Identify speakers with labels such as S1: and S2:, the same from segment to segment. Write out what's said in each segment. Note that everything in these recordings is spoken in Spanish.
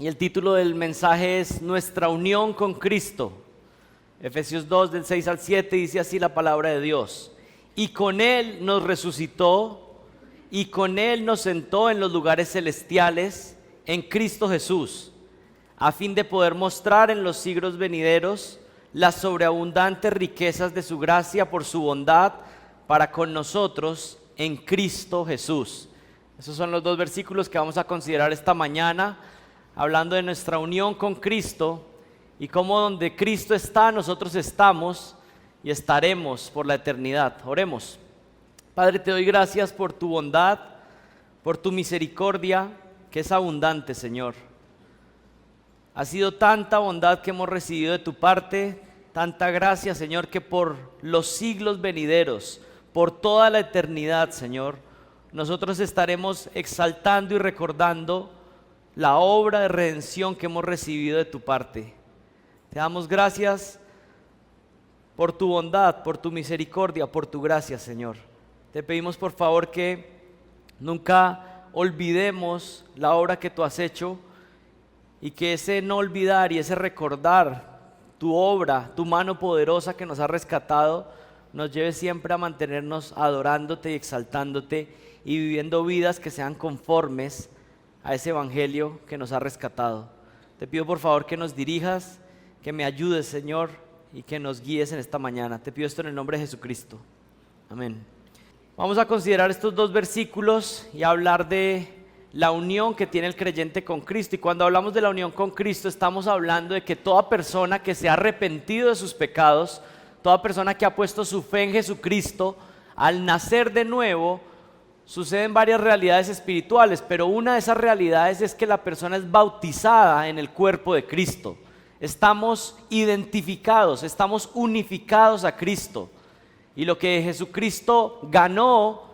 S1: y el título del mensaje es Nuestra unión con Cristo. Efesios 2 del 6 al 7 dice así la palabra de Dios: y con Él nos resucitó y con Él nos sentó en los lugares celestiales en Cristo Jesús, a fin de poder mostrar en los siglos venideros las sobreabundantes riquezas de su gracia por su bondad para con nosotros en Cristo Jesús. Esos son los dos versículos que vamos a considerar esta mañana, hablando de nuestra unión con Cristo y cómo donde Cristo está, nosotros estamos y estaremos por la eternidad. Oremos. Padre, te doy gracias por tu bondad, por tu misericordia, que es abundante, Señor. Ha sido tanta bondad que hemos recibido de tu parte, tanta gracia, Señor, que por los siglos venideros, por toda la eternidad, Señor, nosotros estaremos exaltando y recordando la obra de redención que hemos recibido de tu parte. Te damos gracias por tu bondad, por tu misericordia, por tu gracia, Señor. Te pedimos por favor que nunca olvidemos la obra que tú has hecho y que ese no olvidar y ese recordar tu obra, tu mano poderosa que nos ha rescatado, nos lleve siempre a mantenernos adorándote y exaltándote y viviendo vidas que sean conformes a ese evangelio que nos ha rescatado. Te pido por favor que nos dirijas, que me ayudes, Señor, y que nos guíes en esta mañana. Te pido esto en el nombre de Jesucristo. Amén. Vamos a considerar estos dos versículos y hablar de la unión que tiene el creyente con Cristo. Y cuando hablamos de la unión con Cristo, estamos hablando de que toda persona que se ha arrepentido de sus pecados, toda persona que ha puesto su fe en Jesucristo, al nacer de nuevo, suceden varias realidades espirituales, pero una de esas realidades es que la persona es bautizada en el cuerpo de Cristo. Estamos identificados, estamos unificados a Cristo. Y lo que Jesucristo ganó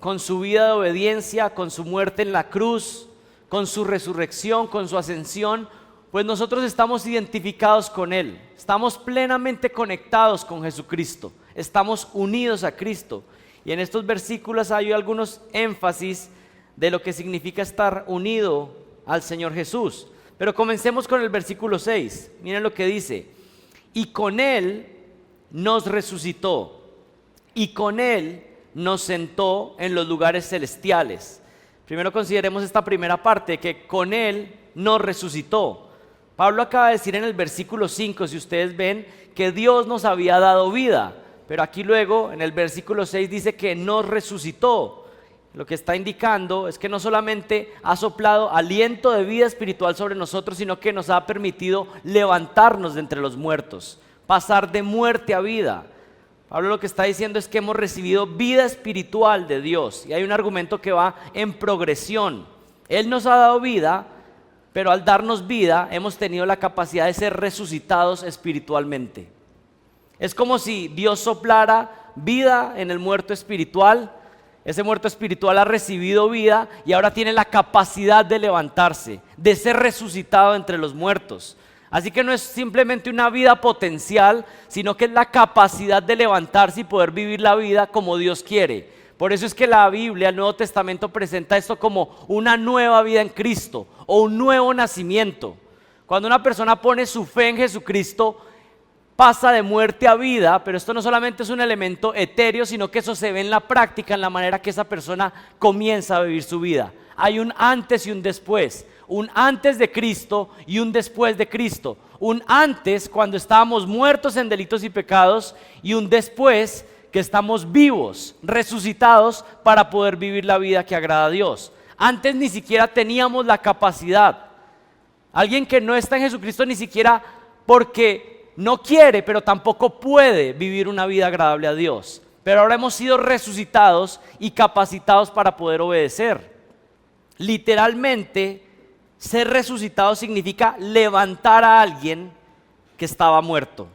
S1: con su vida de obediencia, con su muerte en la cruz, con su resurrección, con su ascensión, pues nosotros estamos identificados con Él. Estamos plenamente conectados con Jesucristo. Estamos unidos a Cristo. Y en estos versículos hay algunos énfasis de lo que significa estar unido al Señor Jesús. Pero comencemos con el versículo 6. Miren lo que dice: y con Él nos resucitó, y con Él nos sentó en los lugares celestiales. Primero consideremos esta primera parte, que con Él nos resucitó. Pablo acaba de decir en el versículo 5, si ustedes ven, que Dios nos había dado vida. Pero aquí luego, en el versículo 6, dice que nos resucitó. Lo que está indicando es que no solamente ha soplado aliento de vida espiritual sobre nosotros, sino que nos ha permitido levantarnos de entre los muertos, pasar de muerte a vida. Pablo lo que está diciendo es que hemos recibido vida espiritual de Dios. Y hay un argumento que va en progresión. Él nos ha dado vida, pero al darnos vida hemos tenido la capacidad de ser resucitados espiritualmente. Es como si Dios soplara vida en el muerto espiritual. Ese muerto espiritual ha recibido vida y ahora tiene la capacidad de levantarse, de ser resucitado entre los muertos. Así que no es simplemente una vida potencial, sino que es la capacidad de levantarse y poder vivir la vida como Dios quiere. Por eso es que la Biblia, el Nuevo Testamento, presenta esto como una nueva vida en Cristo o un nuevo nacimiento. Cuando una persona pone su fe en Jesucristo, pasa de muerte a vida, pero esto no solamente es un elemento etéreo, sino que eso se ve en la práctica, en la manera que esa persona comienza a vivir su vida. Hay un antes y un después, un antes de Cristo y un después de Cristo. Un antes cuando estábamos muertos en delitos y pecados y un después que estamos vivos, resucitados para poder vivir la vida que agrada a Dios. Antes ni siquiera teníamos la capacidad. Alguien que no está en Jesucristo ni siquiera porque no quiere, pero tampoco puede vivir una vida agradable a Dios. Pero ahora hemos sido resucitados y capacitados para poder obedecer. Literalmente, ser resucitado significa levantar a alguien que estaba muerto.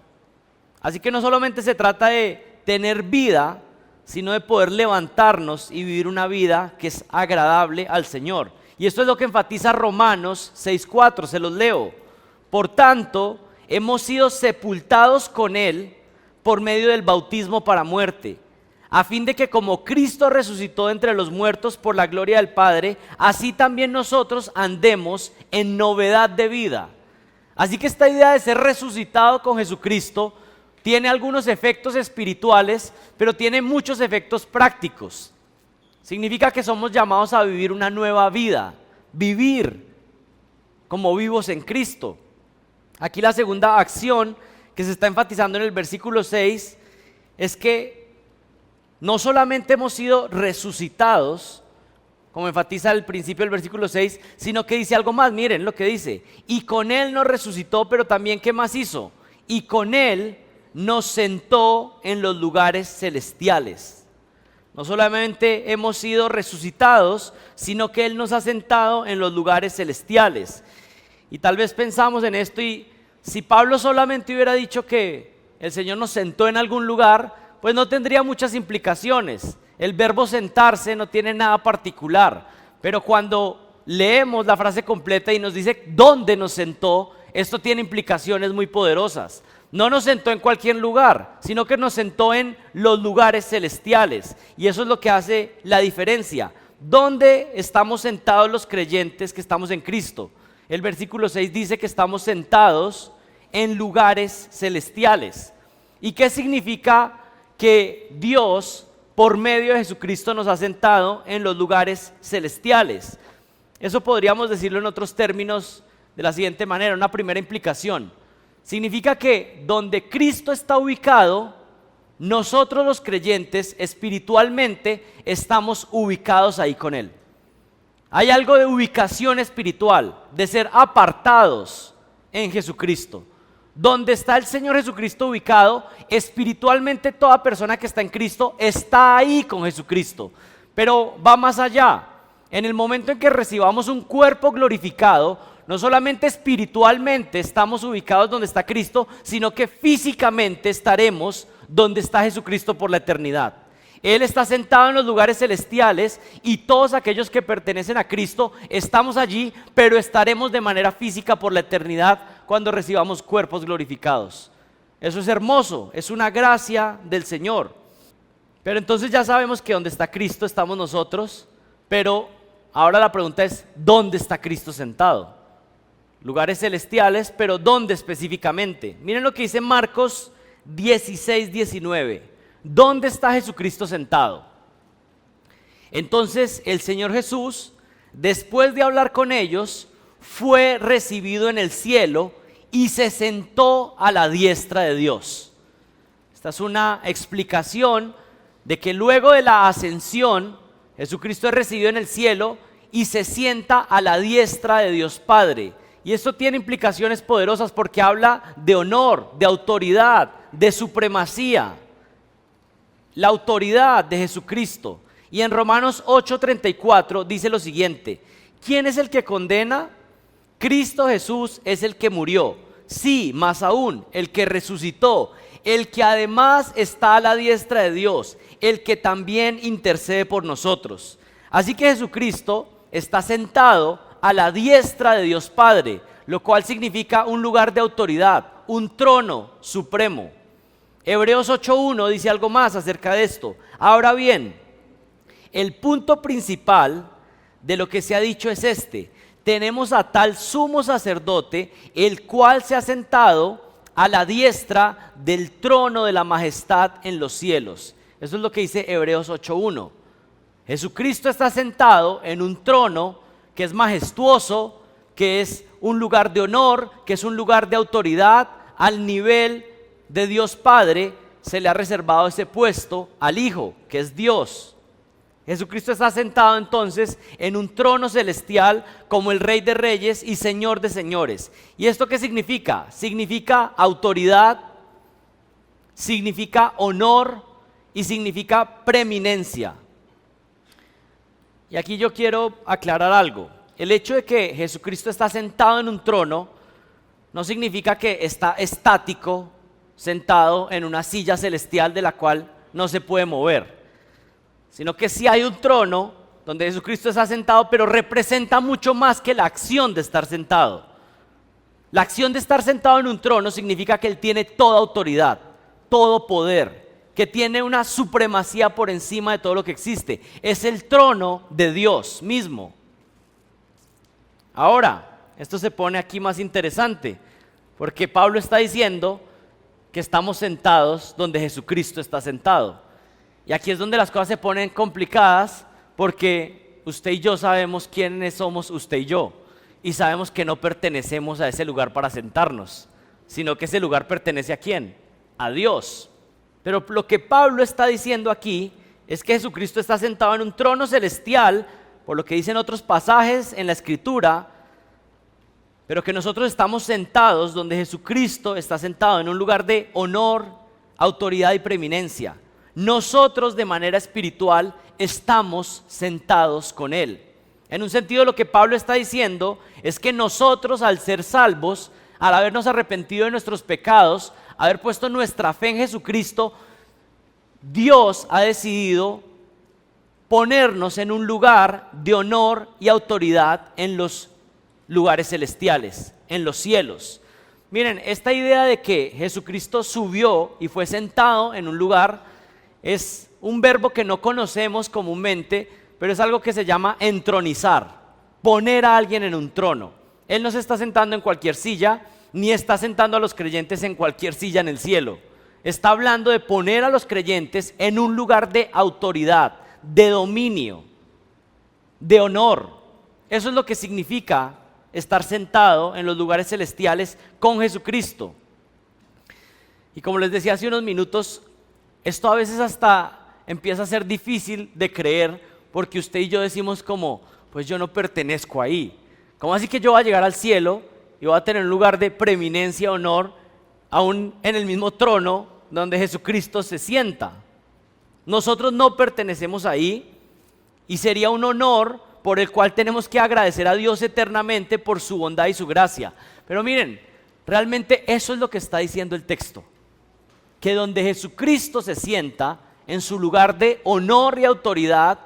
S1: Así que no solamente se trata de tener vida, sino de poder levantarnos y vivir una vida que es agradable al Señor. Y esto es lo que enfatiza Romanos 6:4, se los leo. Por tanto, hemos sido sepultados con Él por medio del bautismo para muerte, a fin de que como Cristo resucitó entre los muertos por la gloria del Padre, así también nosotros andemos en novedad de vida. Así que esta idea de ser resucitado con Jesucristo tiene algunos efectos espirituales, pero tiene muchos efectos prácticos. Significa que somos llamados a vivir una nueva vida, vivir como vivos en Cristo. Aquí la segunda acción que se está enfatizando en el versículo 6 es que no solamente hemos sido resucitados, como enfatiza el principio del versículo 6, sino que dice algo más. Miren lo que dice: y con Él nos resucitó, pero también ¿qué más hizo? Y con Él nos sentó en los lugares celestiales. No solamente hemos sido resucitados, sino que Él nos ha sentado en los lugares celestiales. Y tal vez pensamos en esto, y si Pablo solamente hubiera dicho que el Señor nos sentó en algún lugar, pues no tendría muchas implicaciones. El verbo sentarse no tiene nada particular, pero cuando leemos la frase completa y nos dice dónde nos sentó, esto tiene implicaciones muy poderosas. No nos sentó en cualquier lugar, sino que nos sentó en los lugares celestiales. Y eso es lo que hace la diferencia. ¿Dónde estamos sentados los creyentes que estamos en Cristo? El versículo 6 dice que estamos sentados en lugares celestiales. ¿Y qué significa que Dios, por medio de Jesucristo, nos ha sentado en los lugares celestiales? Eso podríamos decirlo en otros términos de la siguiente manera, una primera implicación. Significa que donde Cristo está ubicado, nosotros los creyentes espiritualmente estamos ubicados ahí con Él. Hay algo de ubicación espiritual, de ser apartados en Jesucristo. Donde está el Señor Jesucristo ubicado, espiritualmente toda persona que está en Cristo está ahí con Jesucristo. Pero va más allá. En el momento en que recibamos un cuerpo glorificado, no solamente espiritualmente estamos ubicados donde está Cristo, sino que físicamente estaremos donde está Jesucristo por la eternidad. Él está sentado en los lugares celestiales y todos aquellos que pertenecen a Cristo estamos allí, pero estaremos de manera física por la eternidad cuando recibamos cuerpos glorificados. Eso es hermoso, es una gracia del Señor. Pero entonces ya sabemos que donde está Cristo estamos nosotros, pero ahora la pregunta es, ¿dónde está Cristo sentado? Lugares celestiales, pero ¿dónde específicamente? Miren lo que dice Marcos 16:19. ¿Dónde está Jesucristo sentado? Entonces el Señor Jesús, después de hablar con ellos, fue recibido en el cielo y se sentó a la diestra de Dios. Esta es una explicación de que luego de la ascensión, Jesucristo es recibido en el cielo y se sienta a la diestra de Dios Padre. Y esto tiene implicaciones poderosas porque habla de honor, de autoridad, de supremacía. La autoridad de Jesucristo. Y en Romanos 8:34 dice lo siguiente: ¿quién es el que condena? Cristo Jesús es el que murió. Sí, más aún, el que resucitó, el que además está a la diestra de Dios, el que también intercede por nosotros. Así que Jesucristo está sentado a la diestra de Dios Padre, lo cual significa un lugar de autoridad, un trono supremo. Hebreos 8:1 dice algo más acerca de esto. Ahora bien, el punto principal de lo que se ha dicho es este: tenemos a tal sumo sacerdote, el cual se ha sentado a la diestra del trono de la majestad en los cielos. Eso es lo que dice Hebreos 8:1. Jesucristo está sentado en un trono que es majestuoso, que es un lugar de honor, que es un lugar de autoridad. Al nivel de Dios Padre se le ha reservado ese puesto al Hijo, que es Dios. Jesucristo está sentado entonces en un trono celestial como el Rey de Reyes y Señor de Señores. ¿Y esto qué significa? Significa autoridad, significa honor y significa preeminencia. Y aquí yo quiero aclarar algo. El hecho de que Jesucristo está sentado en un trono no significa que está estático, sentado en una silla celestial de la cual no se puede mover, sino que sí hay un trono donde Jesucristo está sentado, pero representa mucho más que la acción de estar sentado. La acción de estar sentado en un trono significa que Él tiene toda autoridad, todo poder, que tiene una supremacía por encima de todo lo que existe. Es el trono de Dios mismo. Ahora, esto se pone aquí más interesante, porque Pablo está diciendo que estamos sentados donde Jesucristo está sentado. Y aquí es donde las cosas se ponen complicadas, porque usted y yo sabemos quiénes somos usted y yo, y sabemos que no pertenecemos a ese lugar para sentarnos, sino que ese lugar pertenece ¿a quién? A Dios. Pero lo que Pablo está diciendo aquí es que Jesucristo está sentado en un trono celestial, por lo que dicen otros pasajes en la Escritura, pero que nosotros estamos sentados donde Jesucristo está sentado en un lugar de honor, autoridad y preeminencia. Nosotros de manera espiritual estamos sentados con Él. En un sentido, lo que Pablo está diciendo es que nosotros, al ser salvos, al habernos arrepentido de nuestros pecados, haber puesto nuestra fe en Jesucristo, Dios ha decidido ponernos en un lugar de honor y autoridad en los lugares celestiales, en los cielos. Miren, esta idea de que Jesucristo subió y fue sentado en un lugar es un verbo que no conocemos comúnmente, pero es algo que se llama entronizar, poner a alguien en un trono. Él no se está sentando en cualquier silla, ni está sentando a los creyentes en cualquier silla en el cielo. Está hablando de poner a los creyentes en un lugar de autoridad, de dominio, de honor. Eso es lo que significa estar sentado en los lugares celestiales con Jesucristo. Y como les decía hace unos minutos, esto a veces hasta empieza a ser difícil de creer, porque usted y yo decimos como, pues yo no pertenezco ahí. ¿Cómo así que yo voy a llegar al cielo y voy a tener un lugar de preeminencia, honor, aún en el mismo trono donde Jesucristo se sienta? Nosotros no pertenecemos ahí, y sería un honor por el cual tenemos que agradecer a Dios eternamente por su bondad y su gracia. Pero miren, realmente eso es lo que está diciendo el texto, que donde Jesucristo se sienta en su lugar de honor y autoridad,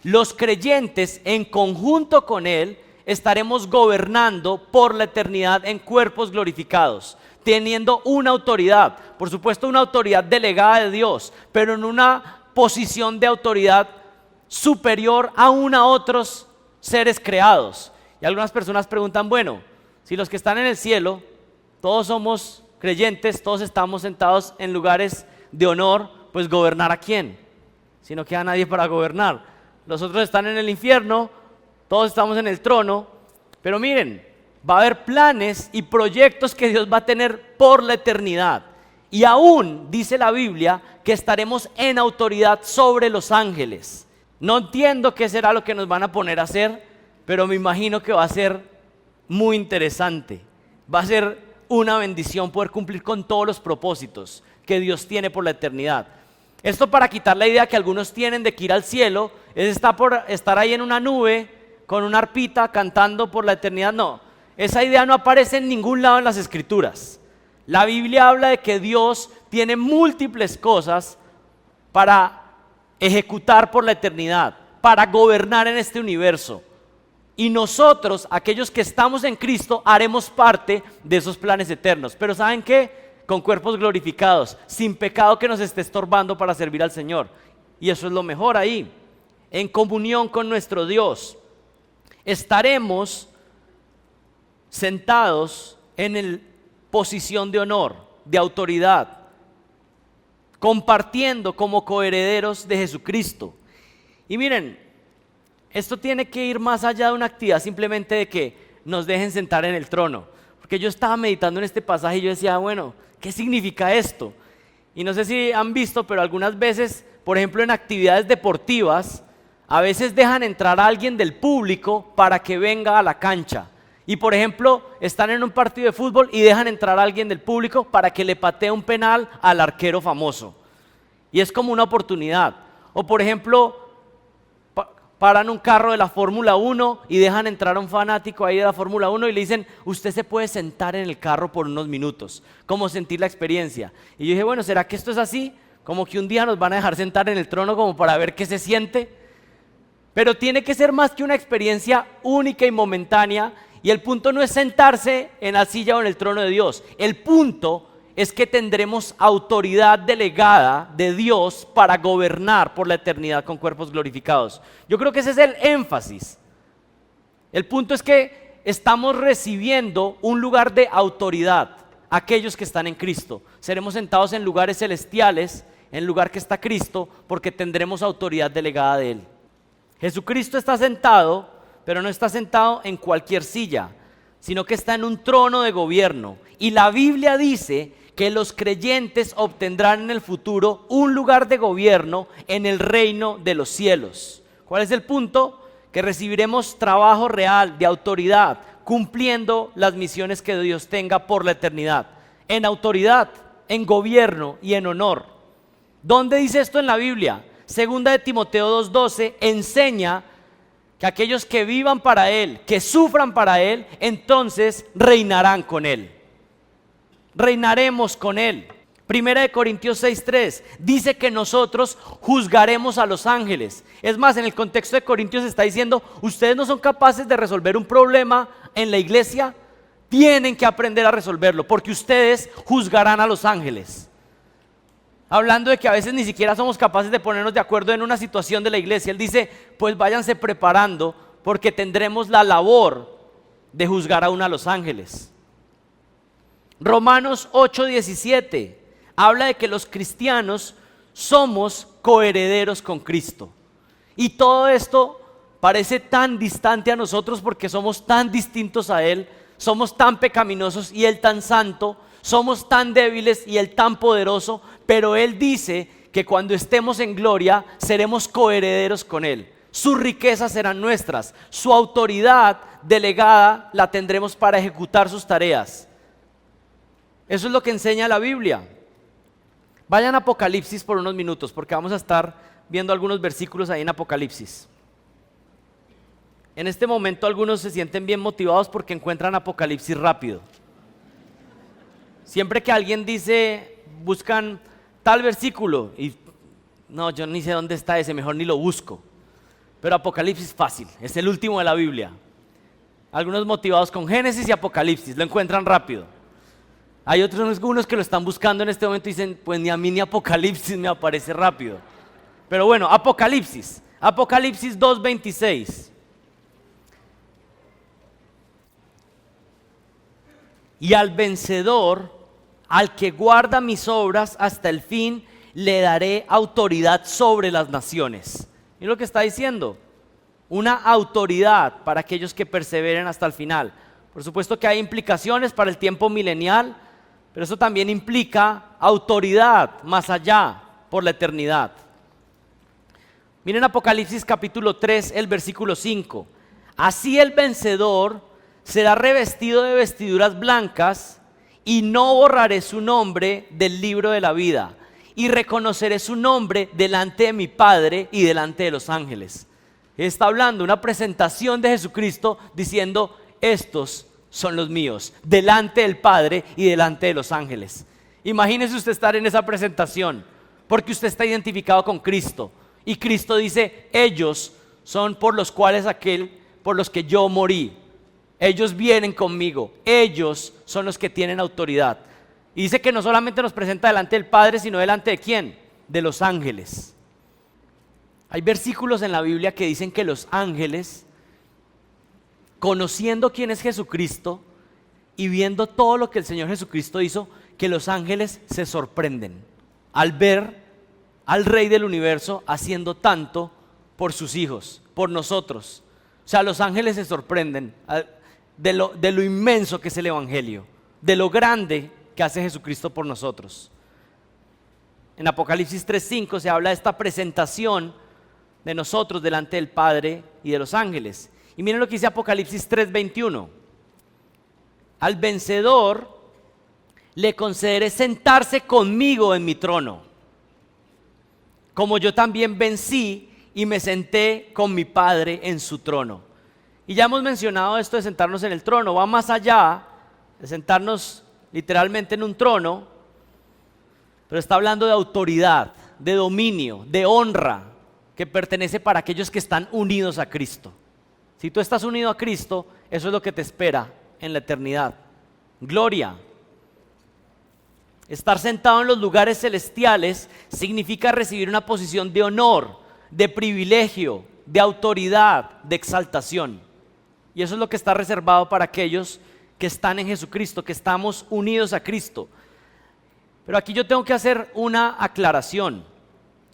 S1: los creyentes en conjunto con Él estaremos gobernando por la eternidad en cuerpos glorificados, teniendo una autoridad, por supuesto una autoridad delegada de Dios, pero en una posición de autoridad superior aún a otros seres creados. Y algunas personas preguntan, bueno, si los que están en el cielo, todos somos creyentes, todos estamos sentados en lugares de honor, pues ¿gobernar a quién? Si no queda nadie para gobernar. Los otros están en el infierno, todos estamos en el trono, pero miren, va a haber planes y proyectos que Dios va a tener por la eternidad. Y aún dice la Biblia que estaremos en autoridad sobre los ángeles. No entiendo qué será lo que nos van a poner a hacer, pero me imagino que va a ser muy interesante. Va a ser una bendición poder cumplir con todos los propósitos que Dios tiene por la eternidad. Esto para quitar la idea que algunos tienen de que ir al cielo es estar ahí en una nube con una arpita cantando por la eternidad. No, esa idea no aparece en ningún lado en las Escrituras. La Biblia habla de que Dios tiene múltiples cosas para ejecutar por la eternidad, para gobernar en este universo. Y nosotros, aquellos que estamos en Cristo, haremos parte de esos planes eternos. Pero ¿saben qué? Con cuerpos glorificados, sin pecado que nos esté estorbando para servir al Señor. Y eso es lo mejor ahí, en comunión con nuestro Dios. Estaremos sentados en posición de honor, de autoridad, compartiendo como coherederos de Jesucristo. Y miren, esto tiene que ir más allá de una actividad simplemente de que nos dejen sentar en el trono. Porque yo estaba meditando en este pasaje y yo decía, bueno, ¿qué significa esto? Y no sé si han visto, pero algunas veces, por ejemplo en actividades deportivas, a veces dejan entrar a alguien del público para que venga a la cancha. Y por ejemplo, están en un partido de fútbol y dejan entrar a alguien del público para que le patee un penal al arquero famoso. Y es como una oportunidad. O por ejemplo, paran un carro de la Fórmula 1 y dejan entrar a un fanático ahí de la Fórmula 1 y le dicen, usted se puede sentar en el carro por unos minutos, como sentir la experiencia. Y yo dije, bueno, ¿será que esto es así? Como que un día nos van a dejar sentar en el trono como para ver qué se siente. Pero tiene que ser más que una experiencia única y momentánea. Y el punto no es sentarse en la silla o en el trono de Dios. El punto es que tendremos autoridad delegada de Dios para gobernar por la eternidad con cuerpos glorificados. Yo creo que ese es el énfasis. El punto es que estamos recibiendo un lugar de autoridad, aquellos que están en Cristo. Seremos sentados en lugares celestiales, en el lugar que está Cristo, porque tendremos autoridad delegada de Él. Jesucristo está sentado, pero no está sentado en cualquier silla, sino que está en un trono de gobierno. Y la Biblia dice que los creyentes obtendrán en el futuro un lugar de gobierno en el reino de los cielos. ¿Cuál es el punto? Que recibiremos trabajo real de autoridad, cumpliendo las misiones que Dios tenga por la eternidad, en autoridad, en gobierno y en honor. ¿Dónde dice esto en la Biblia? Segunda de Timoteo 2:12 enseña que aquellos que vivan para Él, que sufran para Él, entonces reinarán con Él. Reinaremos con Él. Primera de Corintios 6:3 dice que nosotros juzgaremos a los ángeles. Es más, en el contexto de Corintios está diciendo, ustedes no son capaces de resolver un problema en la iglesia, tienen que aprender a resolverlo, porque ustedes juzgarán a los ángeles. Hablando de que a veces ni siquiera somos capaces de ponernos de acuerdo en una situación de la iglesia. Él dice, pues váyanse preparando, porque tendremos la labor de juzgar aún a los ángeles. Romanos 8:17 habla de que los cristianos somos coherederos con Cristo. Y todo esto parece tan distante a nosotros porque somos tan distintos a Él, somos tan pecaminosos y Él tan santo, somos tan débiles y Él tan poderoso, pero Él dice que cuando estemos en gloria seremos coherederos con Él. Sus riquezas serán nuestras, su autoridad delegada la tendremos para ejecutar sus tareas. Eso es lo que enseña la Biblia. Vayan a Apocalipsis por unos minutos, porque vamos a estar viendo algunos versículos ahí en Apocalipsis. En este momento algunos se sienten bien motivados porque encuentran Apocalipsis rápido. Siempre que alguien dice, buscan tal versículo, y no, yo ni sé dónde está ese, mejor ni lo busco. Pero Apocalipsis fácil, es el último de la Biblia. Algunos motivados con Génesis y Apocalipsis, lo encuentran rápido. Hay algunos que lo están buscando en este momento y dicen, pues ni a mí ni Apocalipsis me aparece rápido. Pero bueno, Apocalipsis 2:26. Y al vencedor, al que guarda mis obras hasta el fin, le daré autoridad sobre las naciones. ¿Y lo que está diciendo? Una autoridad para aquellos que perseveren hasta el final. Por supuesto que hay implicaciones para el tiempo milenial, pero eso también implica autoridad más allá por la eternidad. Miren Apocalipsis capítulo 3, el versículo 5. Así el vencedor será revestido de vestiduras blancas y no borraré su nombre del libro de la vida y reconoceré su nombre delante de mi Padre y delante de los ángeles. Está hablando una presentación de Jesucristo diciendo, estos son los míos, delante del Padre y delante de los ángeles. Imagínese usted estar en esa presentación, porque usted está identificado con Cristo. Y Cristo dice, ellos son por los cuales por los que yo morí. Ellos vienen conmigo, ellos son los que tienen autoridad. Y dice que no solamente nos presenta delante del Padre, sino delante de ¿quién? De los ángeles. Hay versículos en la Biblia que dicen que los ángeles, conociendo quién es Jesucristo y viendo todo lo que el Señor Jesucristo hizo, que los ángeles se sorprenden al ver al Rey del universo haciendo tanto por sus hijos, por nosotros. O sea, los ángeles se sorprenden de lo inmenso que es el Evangelio, de lo grande que hace Jesucristo por nosotros. En Apocalipsis 3:5 se habla de esta presentación de nosotros delante del Padre y de los ángeles. Y miren lo que dice Apocalipsis 3:21. Al vencedor le concederé sentarse conmigo en mi trono, como yo también vencí y me senté con mi Padre en su trono. Y ya hemos mencionado esto de sentarnos en el trono, va más allá de sentarnos literalmente en un trono, pero está hablando de autoridad, de dominio, de honra, que pertenece para aquellos que están unidos a Cristo. Si tú estás unido a Cristo, eso es lo que te espera en la eternidad. Gloria. Estar sentado en los lugares celestiales significa recibir una posición de honor, de privilegio, de autoridad, de exaltación. Y eso es lo que está reservado para aquellos que están en Jesucristo, que estamos unidos a Cristo. Pero aquí yo tengo que hacer una aclaración.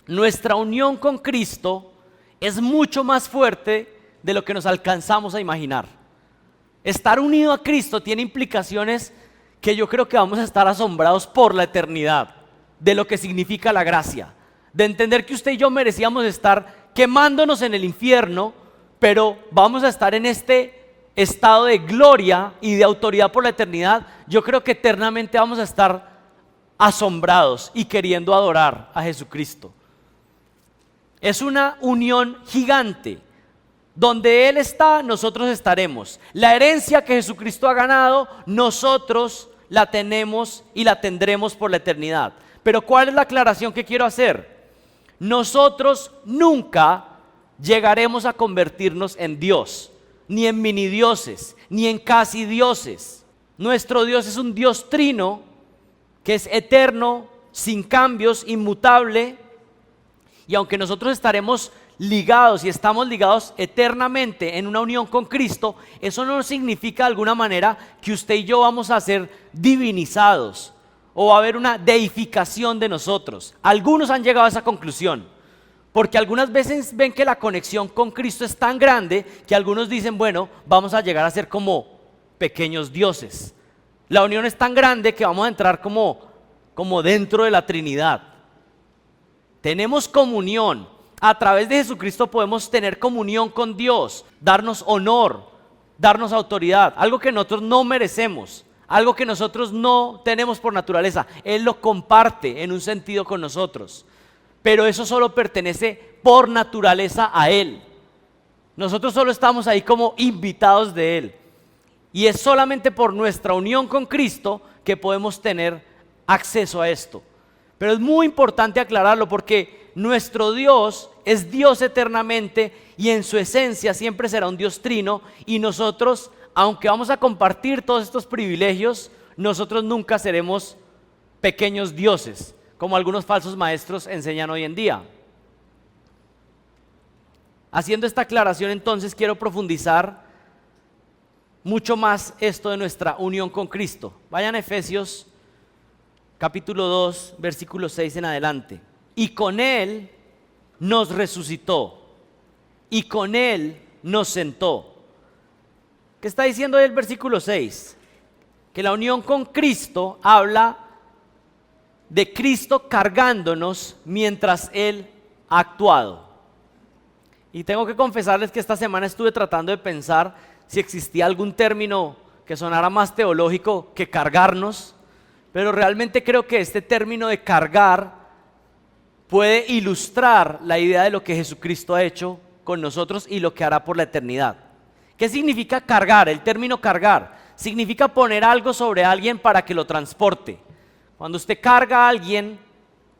S1: Nuestra unión con Cristo es mucho más fuerte de lo que nos alcanzamos a imaginar. Estar unido a Cristo tiene implicaciones que yo creo que vamos a estar asombrados por la eternidad, de lo que significa la gracia, de entender que usted y yo merecíamos estar quemándonos en el infierno, pero vamos a estar en este estado de gloria y de autoridad por la eternidad. Yo creo que eternamente vamos a estar asombrados y queriendo adorar a Jesucristo. Es una unión gigante. Donde Él está, nosotros estaremos. La herencia que Jesucristo ha ganado, nosotros la tenemos y la tendremos por la eternidad. Pero ¿cuál es la aclaración que quiero hacer? Nosotros nunca llegaremos a convertirnos en Dios, ni en mini dioses, ni en casi dioses. Nuestro Dios es un Dios trino, que es eterno, sin cambios, inmutable. Y aunque nosotros estaremos ligados y estamos ligados eternamente en una unión con Cristo, eso no significa de alguna manera que usted y yo vamos a ser divinizados o va a haber una deificación de nosotros. Algunos han llegado a esa conclusión, porque algunas veces ven que la conexión con Cristo es tan grande que algunos dicen, bueno, vamos a llegar a ser como pequeños dioses. La unión es tan grande que vamos a entrar como dentro de la Trinidad. Tenemos comunión. A través de Jesucristo podemos tener comunión con Dios, darnos honor, darnos autoridad, algo que nosotros no merecemos, algo que nosotros no tenemos por naturaleza. Él lo comparte en un sentido con nosotros, pero eso solo pertenece por naturaleza a Él. Nosotros solo estamos ahí como invitados de Él. Y es solamente por nuestra unión con Cristo que podemos tener acceso a esto. Pero es muy importante aclararlo porque nuestro Dios es Dios eternamente y en su esencia siempre será un Dios trino, y nosotros, aunque vamos a compartir todos estos privilegios, nosotros nunca seremos pequeños dioses, como algunos falsos maestros enseñan hoy en día. Haciendo esta aclaración, entonces quiero profundizar mucho más esto de nuestra unión con Cristo. Vayan a Efesios capítulo 2, versículo 6 en adelante. Y con Él nos resucitó, y con Él nos sentó. ¿Qué está diciendo ahí el versículo 6? Que la unión con Cristo habla de Cristo cargándonos mientras Él ha actuado. Y tengo que confesarles que esta semana estuve tratando de pensar si existía algún término que sonara más teológico que cargarnos, pero realmente creo que este término de cargar puede ilustrar la idea de lo que Jesucristo ha hecho con nosotros y lo que hará por la eternidad. ¿Qué significa cargar? El término cargar significa poner algo sobre alguien para que lo transporte. Cuando usted carga a alguien,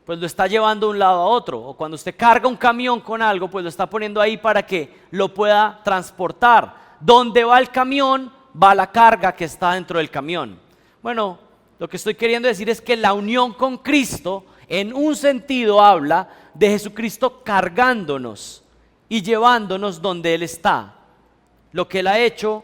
S1: pues lo está llevando de un lado a otro. O cuando usted carga un camión con algo, pues lo está poniendo ahí para que lo pueda transportar. Donde va el camión, va la carga que está dentro del camión. Bueno, lo que estoy queriendo decir es que la unión con Cristo, en un sentido, habla de Jesucristo cargándonos y llevándonos donde Él está. Lo que Él ha hecho,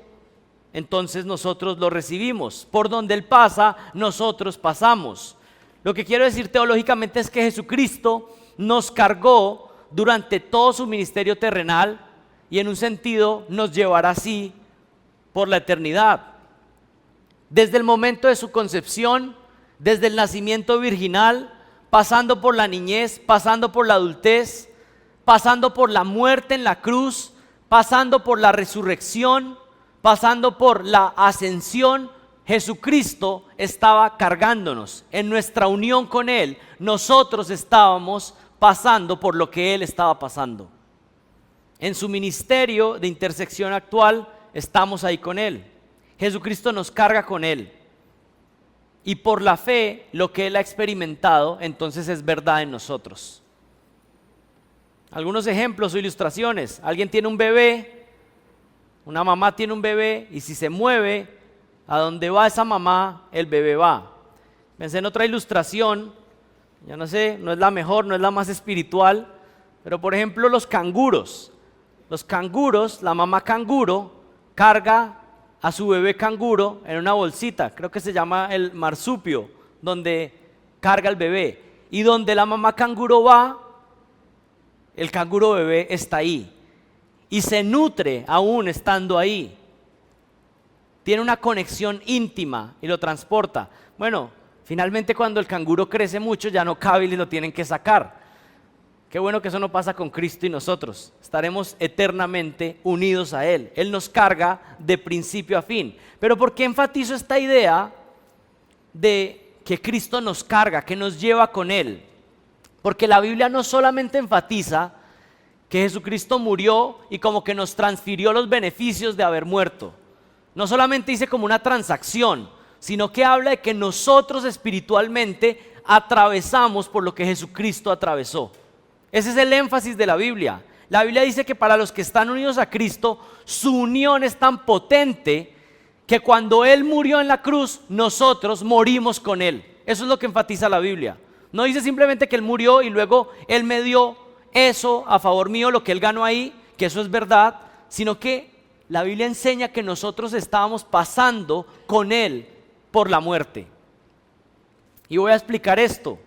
S1: entonces nosotros lo recibimos. Por donde Él pasa, nosotros pasamos. Lo que quiero decir teológicamente es que Jesucristo nos cargó durante todo su ministerio terrenal y en un sentido nos llevará así por la eternidad. Desde el momento de su concepción, desde el nacimiento virginal, pasando por la niñez, pasando por la adultez, pasando por la muerte en la cruz, pasando por la resurrección, pasando por la ascensión, Jesucristo estaba cargándonos. En nuestra unión con Él, nosotros estábamos pasando por lo que Él estaba pasando. En su ministerio de intersección actual, estamos ahí con Él. Jesucristo nos carga con Él. Y por la fe, lo que Él ha experimentado, entonces es verdad en nosotros. Algunos ejemplos o ilustraciones. Alguien tiene un bebé, una mamá tiene un bebé, y si se mueve, a donde va esa mamá, el bebé va. Pensé en otra ilustración, yo no sé, no es la mejor, no es la más espiritual, pero por ejemplo los canguros. Los canguros, la mamá canguro carga a su bebé canguro en una bolsita, creo que se llama el marsupio, donde carga el bebé. Y donde la mamá canguro va, el canguro bebé está ahí. Y se nutre aún estando ahí. Tiene una conexión íntima y lo transporta. Bueno, finalmente cuando el canguro crece mucho ya no cabe y lo tienen que sacar. Qué bueno que eso no pasa con Cristo y nosotros. Estaremos eternamente unidos a Él. Él nos carga de principio a fin. Pero ¿por qué enfatizo esta idea de que Cristo nos carga, que nos lleva con Él? Porque la Biblia no solamente enfatiza que Jesucristo murió y como que nos transfirió los beneficios de haber muerto. No solamente dice como una transacción, sino que habla de que nosotros espiritualmente atravesamos por lo que Jesucristo atravesó. Ese es el énfasis de la Biblia. La Biblia dice que para los que están unidos a Cristo, su unión es tan potente que cuando Él murió en la cruz, nosotros morimos con Él. Eso es lo que enfatiza la Biblia. No dice simplemente que Él murió y luego Él me dio eso a favor mío, lo que Él ganó ahí, que eso es verdad, sino que la Biblia enseña que nosotros estábamos pasando con Él por la muerte. Y voy a explicar esto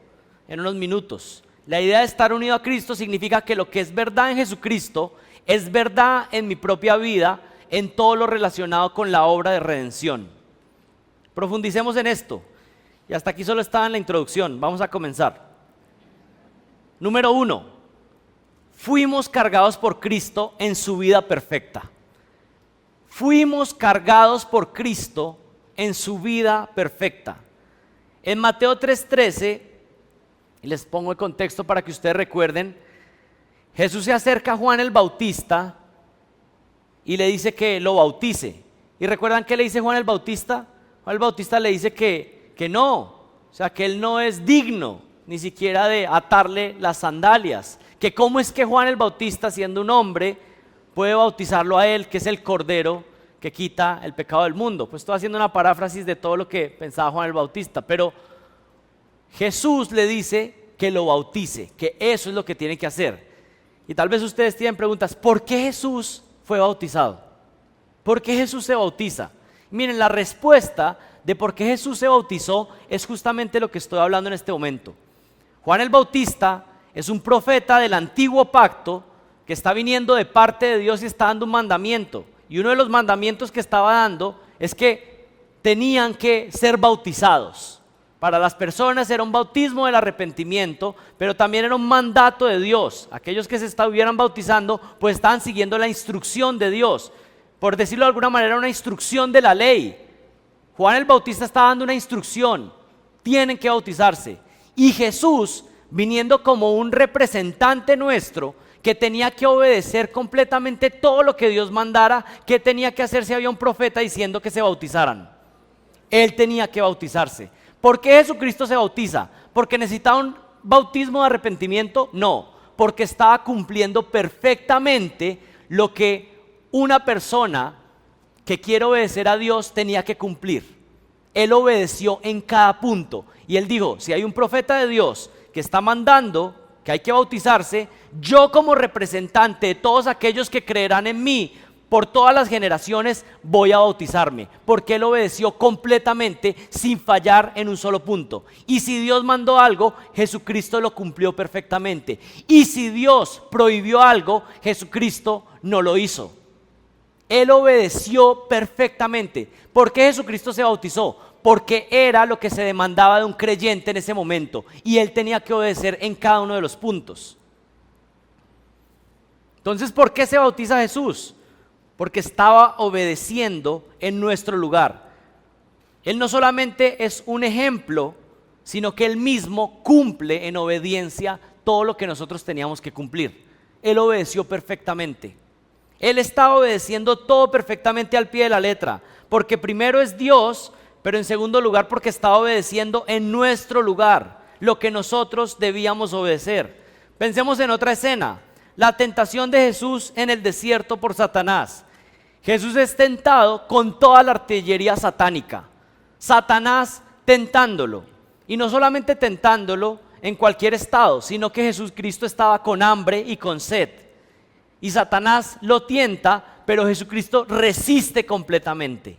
S1: en unos minutos. La idea de estar unido a Cristo significa que lo que es verdad en Jesucristo es verdad en mi propia vida, en todo lo relacionado con la obra de redención. Profundicemos en esto. Y hasta aquí solo estaba en la introducción. Vamos a comenzar. Número 1. Fuimos cargados por Cristo en su vida perfecta. Fuimos cargados por Cristo en su vida perfecta. En Mateo 3:13, y les pongo el contexto para que ustedes recuerden, Jesús se acerca a Juan el Bautista y le dice que lo bautice. ¿Y recuerdan qué le dice Juan el Bautista? Juan el Bautista le dice que no, o sea, que él no es digno ni siquiera de atarle las sandalias, que cómo es que Juan el Bautista, siendo un hombre, puede bautizarlo a él, que es el Cordero que quita el pecado del mundo. Pues estoy haciendo una paráfrasis de todo lo que pensaba Juan el Bautista, pero Jesús le dice que lo bautice, que eso es lo que tiene que hacer. Y tal vez ustedes tienen preguntas, ¿por qué Jesús fue bautizado? ¿Por qué Jesús se bautiza? Miren, la respuesta de por qué Jesús se bautizó es justamente lo que estoy hablando en este momento. Juan el Bautista es un profeta del antiguo pacto que está viniendo de parte de Dios y está dando un mandamiento. Y uno de los mandamientos que estaba dando es que tenían que ser bautizados. Para las personas era un bautismo del arrepentimiento, pero también era un mandato de Dios. Aquellos que se estuvieran bautizando, pues estaban siguiendo la instrucción de Dios. Por decirlo de alguna manera, una instrucción de la ley. Juan el Bautista está dando una instrucción. Tienen que bautizarse. Y Jesús, viniendo como un representante nuestro, que tenía que obedecer completamente todo lo que Dios mandara, ¿qué tenía que hacer si había un profeta diciendo que se bautizaran? Él tenía que bautizarse. ¿Por qué Jesucristo se bautiza? ¿Porque necesitaba un bautismo de arrepentimiento? No, porque estaba cumpliendo perfectamente lo que una persona que quiere obedecer a Dios tenía que cumplir. Él obedeció en cada punto. Y él dijo, si hay un profeta de Dios que está mandando que hay que bautizarse, yo como representante de todos aquellos que creerán en mí, por todas las generaciones voy a bautizarme, porque Él obedeció completamente sin fallar en un solo punto. Y si Dios mandó algo, Jesucristo lo cumplió perfectamente. Y si Dios prohibió algo, Jesucristo no lo hizo. Él obedeció perfectamente. ¿Por qué Jesucristo se bautizó? Porque era lo que se demandaba de un creyente en ese momento. Y Él tenía que obedecer en cada uno de los puntos. Entonces, ¿por qué se bautiza Jesús? Porque estaba obedeciendo en nuestro lugar. Él no solamente es un ejemplo, sino que Él mismo cumple en obediencia todo lo que nosotros teníamos que cumplir. Él obedeció perfectamente. Él estaba obedeciendo todo perfectamente al pie de la letra, porque primero es Dios, pero en segundo lugar porque estaba obedeciendo en nuestro lugar, lo que nosotros debíamos obedecer. Pensemos en otra escena. La tentación de Jesús en el desierto por Satanás. Jesús es tentado con toda la artillería satánica. Satanás tentándolo. Y no solamente tentándolo en cualquier estado, sino que Jesucristo estaba con hambre y con sed. Y Satanás lo tienta, pero Jesucristo resiste completamente.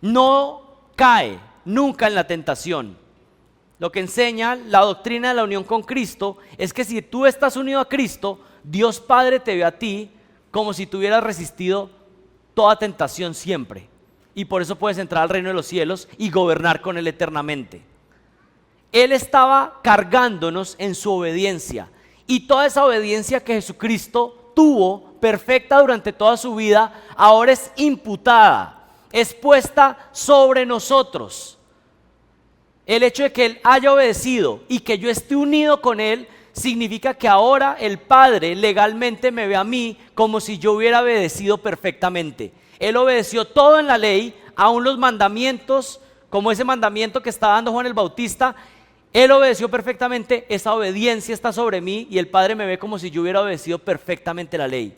S1: No cae nunca en la tentación. Lo que enseña la doctrina de la unión con Cristo es que si tú estás unido a Cristo, Dios Padre te ve a ti como si tú hubieras resistido toda tentación siempre. Y por eso puedes entrar al reino de los cielos y gobernar con Él eternamente. Él estaba cargándonos en su obediencia. Y toda esa obediencia que Jesucristo tuvo, perfecta durante toda su vida, ahora es imputada, es puesta sobre nosotros. El hecho de que Él haya obedecido y que yo esté unido con Él, significa que ahora el Padre legalmente me ve a mí como si yo hubiera obedecido perfectamente. Él obedeció todo en la ley, aún los mandamientos, como ese mandamiento que está dando Juan el Bautista. Él obedeció perfectamente, esa obediencia está sobre mí y el Padre me ve como si yo hubiera obedecido perfectamente la ley.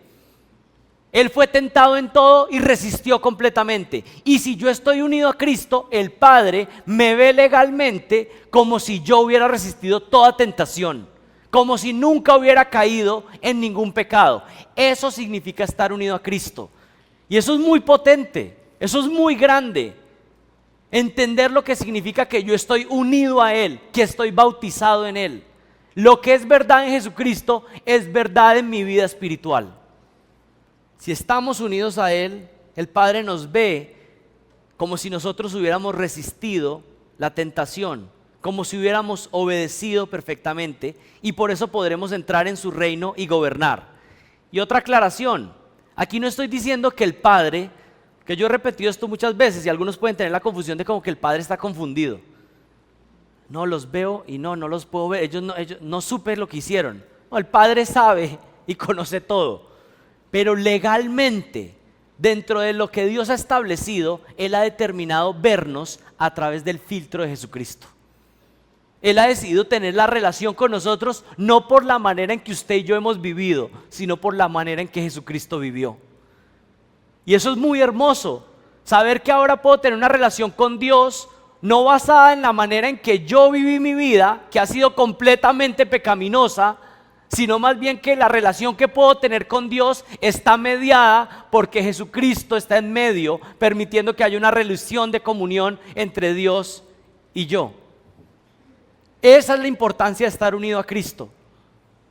S1: Él fue tentado en todo y resistió completamente. Y si yo estoy unido a Cristo, el Padre me ve legalmente como si yo hubiera resistido toda tentación, como si nunca hubiera caído en ningún pecado. Eso significa estar unido a Cristo. Y eso es muy potente, eso es muy grande. Entender lo que significa que yo estoy unido a Él, que estoy bautizado en Él. Lo que es verdad en Jesucristo es verdad en mi vida espiritual. Si estamos unidos a Él, el Padre nos ve como si nosotros hubiéramos resistido la tentación, como si hubiéramos obedecido perfectamente, y por eso podremos entrar en su reino y gobernar. Y otra aclaración, aquí no estoy diciendo que el Padre, que yo he repetido esto muchas veces y algunos pueden tener la confusión de como que el Padre está confundido. No, los veo y no los puedo ver, ellos no supe lo que hicieron. No, el Padre sabe y conoce todo. Pero legalmente, dentro de lo que Dios ha establecido, Él ha determinado vernos a través del filtro de Jesucristo. Él ha decidido tener la relación con nosotros no por la manera en que usted y yo hemos vivido, sino por la manera en que Jesucristo vivió. Y eso es muy hermoso, saber que ahora puedo tener una relación con Dios no basada en la manera en que yo viví mi vida, que ha sido completamente pecaminosa, sino más bien que la relación que puedo tener con Dios está mediada porque Jesucristo está en medio, permitiendo que haya una relación de comunión entre Dios y yo. Esa es la importancia de estar unido a Cristo.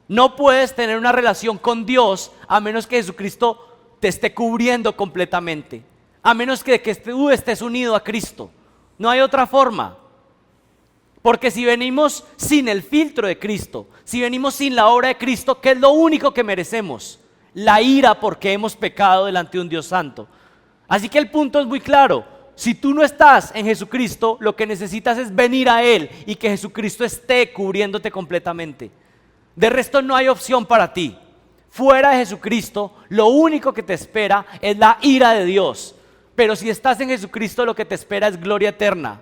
S1: No puedes tener una relación con Dios a menos que Jesucristo te esté cubriendo completamente, a menos que tú estés unido a Cristo. No hay otra forma. Porque si venimos sin el filtro de Cristo, si venimos sin la obra de Cristo, ¿qué es lo único que merecemos? La ira porque hemos pecado delante de un Dios santo. Así que el punto es muy claro. Si tú no estás en Jesucristo, lo que necesitas es venir a Él y que Jesucristo esté cubriéndote completamente. De resto no hay opción para ti. Fuera de Jesucristo, lo único que te espera es la ira de Dios. Pero si estás en Jesucristo, lo que te espera es gloria eterna.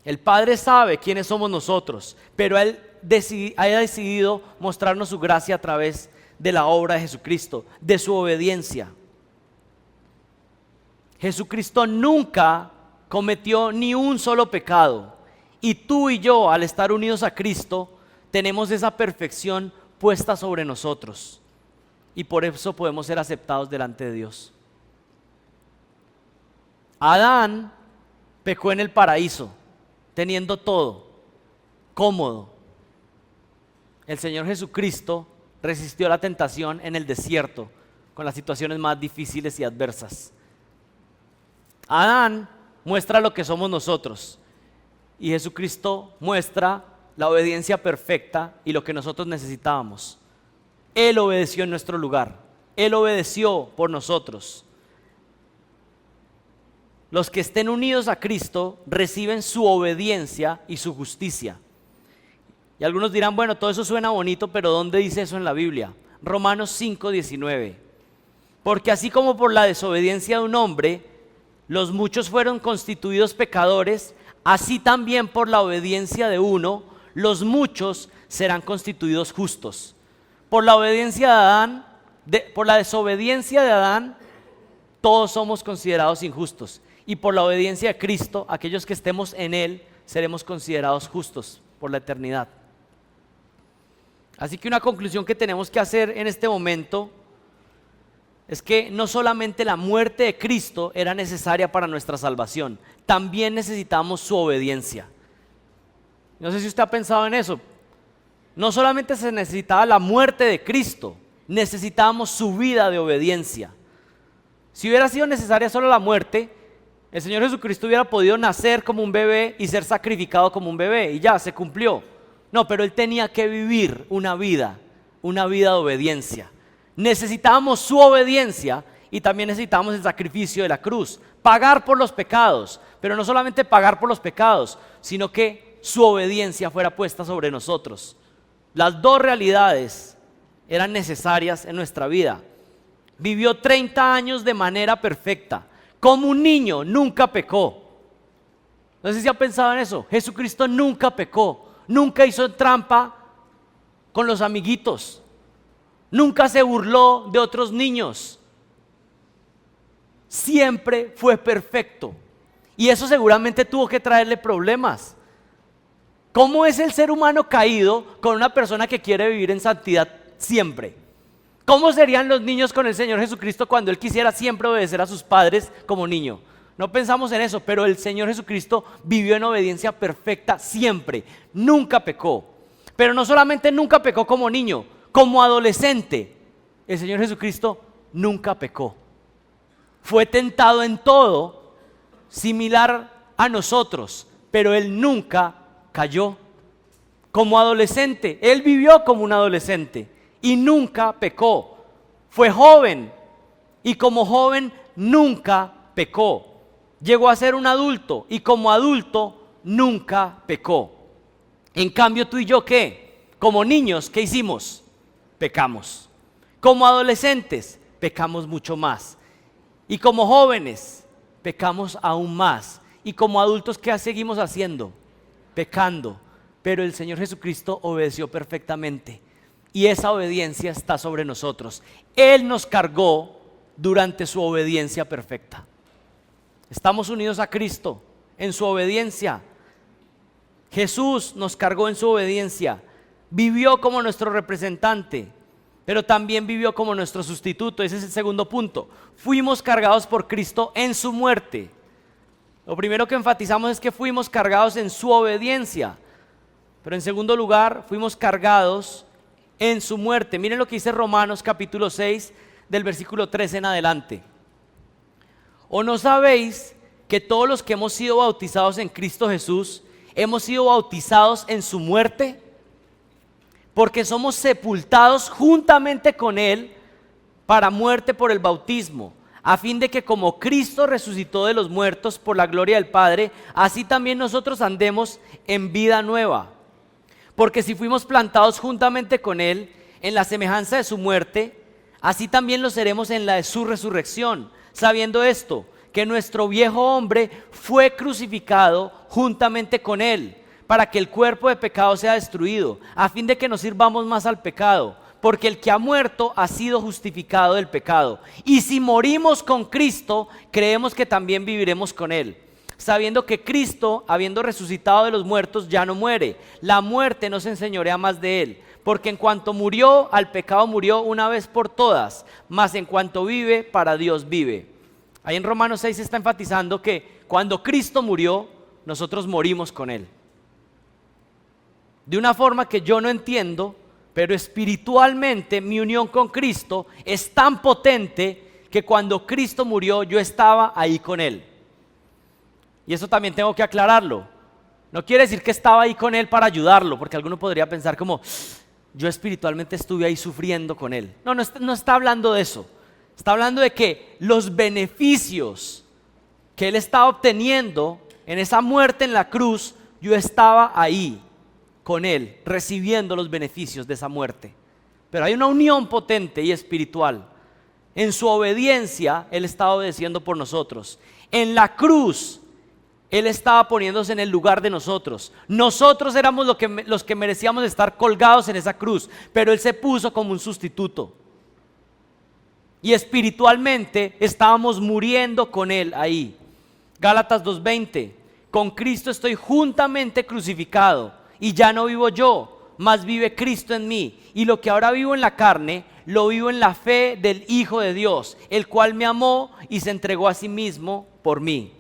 S1: El Padre sabe quiénes somos nosotros, pero Él ha decidido mostrarnos su gracia a través de la obra de Jesucristo, de su obediencia. Jesucristo nunca cometió ni un solo pecado, y tú y yo, al estar unidos a Cristo, tenemos esa perfección puesta sobre nosotros, y por eso podemos ser aceptados delante de Dios. Adán pecó en el paraíso, teniendo todo, cómodo. El Señor Jesucristo resistió la tentación en el desierto, con las situaciones más difíciles y adversas. Adán muestra lo que somos nosotros, y Jesucristo muestra la obediencia perfecta y lo que nosotros necesitábamos. Él obedeció en nuestro lugar, Él obedeció por nosotros. Los que estén unidos a Cristo reciben su obediencia y su justicia. Y algunos dirán, bueno, todo eso suena bonito, pero ¿dónde dice eso en la Biblia? Romanos 5:19. Porque así como por la desobediencia de un hombre, los muchos fueron constituidos pecadores, así también por la obediencia de uno, los muchos serán constituidos justos. Por la obediencia de Adán, por la desobediencia de Adán, todos somos considerados injustos. y por la obediencia de Cristo, aquellos que estemos en Él, seremos considerados justos por la eternidad. Así que una conclusión que tenemos que hacer en este momento es que no solamente la muerte de Cristo era necesaria para nuestra salvación, también necesitamos su obediencia. No sé si usted ha pensado en eso. No solamente se necesitaba la muerte de Cristo, necesitábamos su vida de obediencia. Si hubiera sido necesaria solo la muerte, el Señor Jesucristo hubiera podido nacer como un bebé y ser sacrificado como un bebé, y ya, se cumplió. No, pero Él tenía que vivir una vida de obediencia. Necesitábamos su obediencia y también necesitábamos el sacrificio de la cruz. Pagar por los pecados, pero no solamente pagar por los pecados, sino que su obediencia fuera puesta sobre nosotros. Las dos realidades eran necesarias en nuestra vida. Vivió 30 años de manera perfecta. Como un niño, nunca pecó. No sé si ha pensado en eso. Jesucristo nunca pecó. Nunca hizo trampa con los amiguitos. Nunca se burló de otros niños. Siempre fue perfecto. Y eso seguramente tuvo que traerle problemas. ¿Cómo es el ser humano caído con una persona que quiere vivir en santidad siempre? ¿Cómo serían los niños con el Señor Jesucristo cuando Él quisiera siempre obedecer a sus padres como niño? No pensamos en eso, pero el Señor Jesucristo vivió en obediencia perfecta siempre, nunca pecó. Pero no solamente nunca pecó como niño, como adolescente, el Señor Jesucristo nunca pecó. Fue tentado en todo, similar a nosotros, pero Él nunca cayó. Como adolescente, Él vivió como un adolescente y nunca pecó. Fue joven y como joven nunca pecó. Llegó a ser un adulto y como adulto nunca pecó. En cambio, tú y yo, ¿qué? Como niños, ¿qué hicimos? Pecamos. Como adolescentes, pecamos mucho más. Y como jóvenes, pecamos aún más. Y como adultos, ¿qué seguimos haciendo? Pecando. Pero el Señor Jesucristo obedeció perfectamente. Y esa obediencia está sobre nosotros. Él nos cargó durante su obediencia perfecta. Estamos unidos a Cristo en su obediencia. Jesús nos cargó en su obediencia. Vivió como nuestro representante, pero también vivió como nuestro sustituto. Ese es el segundo punto. Fuimos cargados por Cristo en su muerte. Lo primero que enfatizamos es que fuimos cargados en su obediencia. Pero en segundo lugar, fuimos cargados en su muerte. Miren lo que dice Romanos capítulo 6 del versículo 13 en adelante. ¿O no sabéis que todos los que hemos sido bautizados en Cristo Jesús, hemos sido bautizados en su muerte? Porque somos sepultados juntamente con Él para muerte por el bautismo, a fin de que como Cristo resucitó de los muertos por la gloria del Padre, así también nosotros andemos en vida nueva. Porque si fuimos plantados juntamente con Él en la semejanza de su muerte, así también lo seremos en la de su resurrección, sabiendo esto, que nuestro viejo hombre fue crucificado juntamente con Él, para que el cuerpo de pecado sea destruido, a fin de que no sirvamos más al pecado, porque el que ha muerto ha sido justificado del pecado. Y si morimos con Cristo, creemos que también viviremos con Él, sabiendo que Cristo, habiendo resucitado de los muertos, ya no muere. La muerte no se enseñorea más de Él, porque en cuanto murió, al pecado murió una vez por todas, mas en cuanto vive, para Dios vive. Ahí en Romanos 6 se está enfatizando que cuando Cristo murió, nosotros morimos con Él. De una forma que yo no entiendo, pero espiritualmente mi unión con Cristo es tan potente que cuando Cristo murió yo estaba ahí con Él. Y eso también tengo que aclararlo. No quiere decir que estaba ahí con Él para ayudarlo, porque alguno podría pensar como, yo espiritualmente estuve ahí sufriendo con Él. No está hablando de eso. Está hablando de que los beneficios que Él estaba obteniendo en esa muerte en la cruz, yo estaba ahí con Él, recibiendo los beneficios de esa muerte. Pero hay una unión potente y espiritual. En su obediencia, Él estaba obedeciendo por nosotros. En la cruz, Él estaba poniéndose en el lugar de nosotros. Nosotros éramos los que merecíamos estar colgados en esa cruz, pero Él se puso como un sustituto. Y espiritualmente estábamos muriendo con Él ahí. Gálatas 2:20, con Cristo estoy juntamente crucificado, y ya no vivo yo, mas vive Cristo en mí. Y lo que ahora vivo en la carne, lo vivo en la fe del Hijo de Dios, el cual me amó y se entregó a sí mismo por mí.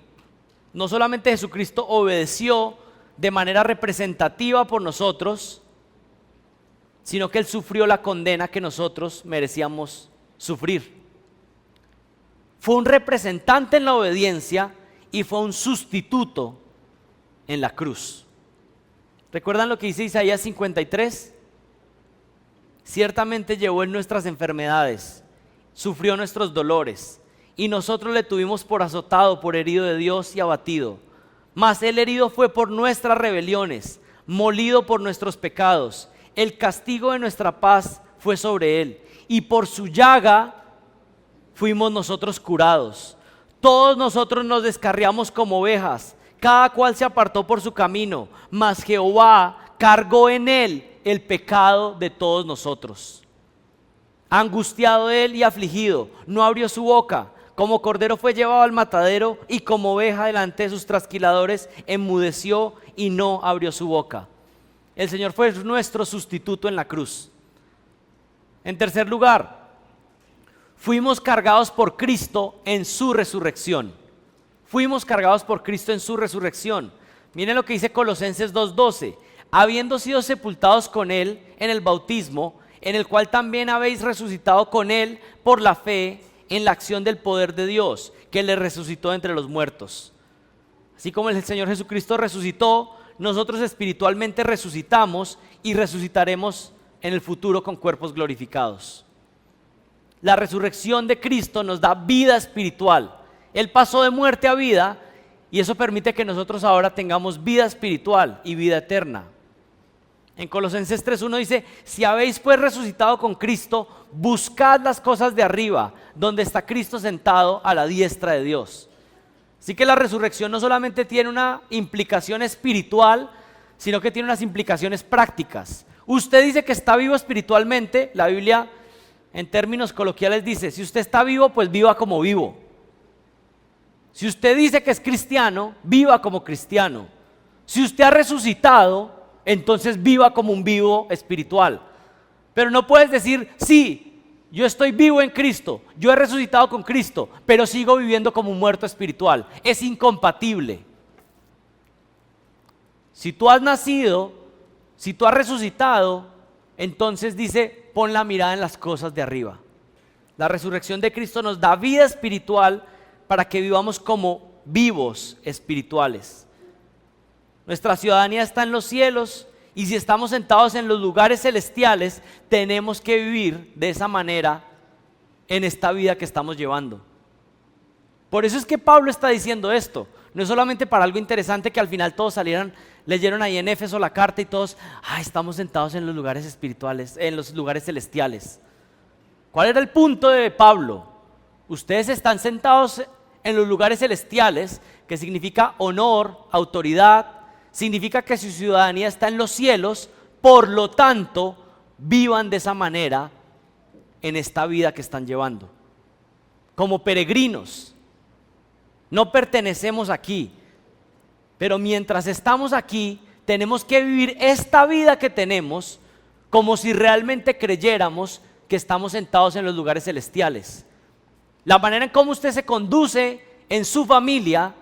S1: No solamente Jesucristo obedeció de manera representativa por nosotros, sino que Él sufrió la condena que nosotros merecíamos sufrir. Fue un representante en la obediencia y fue un sustituto en la cruz. ¿Recuerdan lo que dice Isaías 53? Ciertamente llevó en nuestras enfermedades, sufrió nuestros dolores, y nosotros le tuvimos por azotado, por herido de Dios y abatido. Mas Él herido fue por nuestras rebeliones, molido por nuestros pecados. El castigo de nuestra paz fue sobre Él, y por su llaga fuimos nosotros curados. Todos nosotros nos descarriamos como ovejas, cada cual se apartó por su camino, mas Jehová cargó en Él el pecado de todos nosotros. Angustiado Él y afligido, no abrió su boca. Como cordero fue llevado al matadero, y como oveja delante de sus trasquiladores enmudeció y no abrió su boca. El Señor fue nuestro sustituto en la cruz. En tercer lugar, fuimos cargados por Cristo en su resurrección. Fuimos cargados por Cristo en su resurrección. Miren lo que dice Colosenses 2:12. Habiendo sido sepultados con Él en el bautismo, en el cual también habéis resucitado con Él por la fe en la acción del poder de Dios, que le resucitó entre los muertos. Así como el Señor Jesucristo resucitó, nosotros espiritualmente resucitamos y resucitaremos en el futuro con cuerpos glorificados. La resurrección de Cristo nos da vida espiritual. Él pasó de muerte a vida, y eso permite que nosotros ahora tengamos vida espiritual y vida eterna. En Colosenses 3:1 dice: si habéis pues resucitado con Cristo, buscad las cosas de arriba, donde está Cristo sentado a la diestra de Dios. Así que la resurrección no solamente tiene una implicación espiritual, sino que tiene unas implicaciones prácticas. Usted dice que está vivo espiritualmente. La Biblia, en términos coloquiales, dice: si usted está vivo, pues viva como vivo. Si usted dice que es cristiano, viva como cristiano. Si usted ha resucitado, entonces viva como un vivo espiritual. Pero no puedes decir: sí, yo estoy vivo en Cristo, yo he resucitado con Cristo, pero sigo viviendo como un muerto espiritual. Es incompatible. Si tú has nacido, si tú has resucitado, entonces dice: pon la mirada en las cosas de arriba. La resurrección de Cristo nos da vida espiritual para que vivamos como vivos espirituales. Nuestra ciudadanía está en los cielos, y si estamos sentados en los lugares celestiales, tenemos que vivir de esa manera en esta vida que estamos llevando. Por eso es que Pablo está diciendo esto. No es solamente para algo interesante que al final todos salieran, leyeron ahí en Éfeso la carta y todos: estamos sentados en los lugares espirituales, en los lugares celestiales. ¿Cuál era el punto de Pablo? Ustedes están sentados en los lugares celestiales, que significa honor, autoridad. Significa que su ciudadanía está en los cielos, por lo tanto, vivan de esa manera en esta vida que están llevando. Como peregrinos, no pertenecemos aquí, pero mientras estamos aquí, tenemos que vivir esta vida que tenemos como si realmente creyéramos que estamos sentados en los lugares celestiales. La manera en cómo usted se conduce en su familia,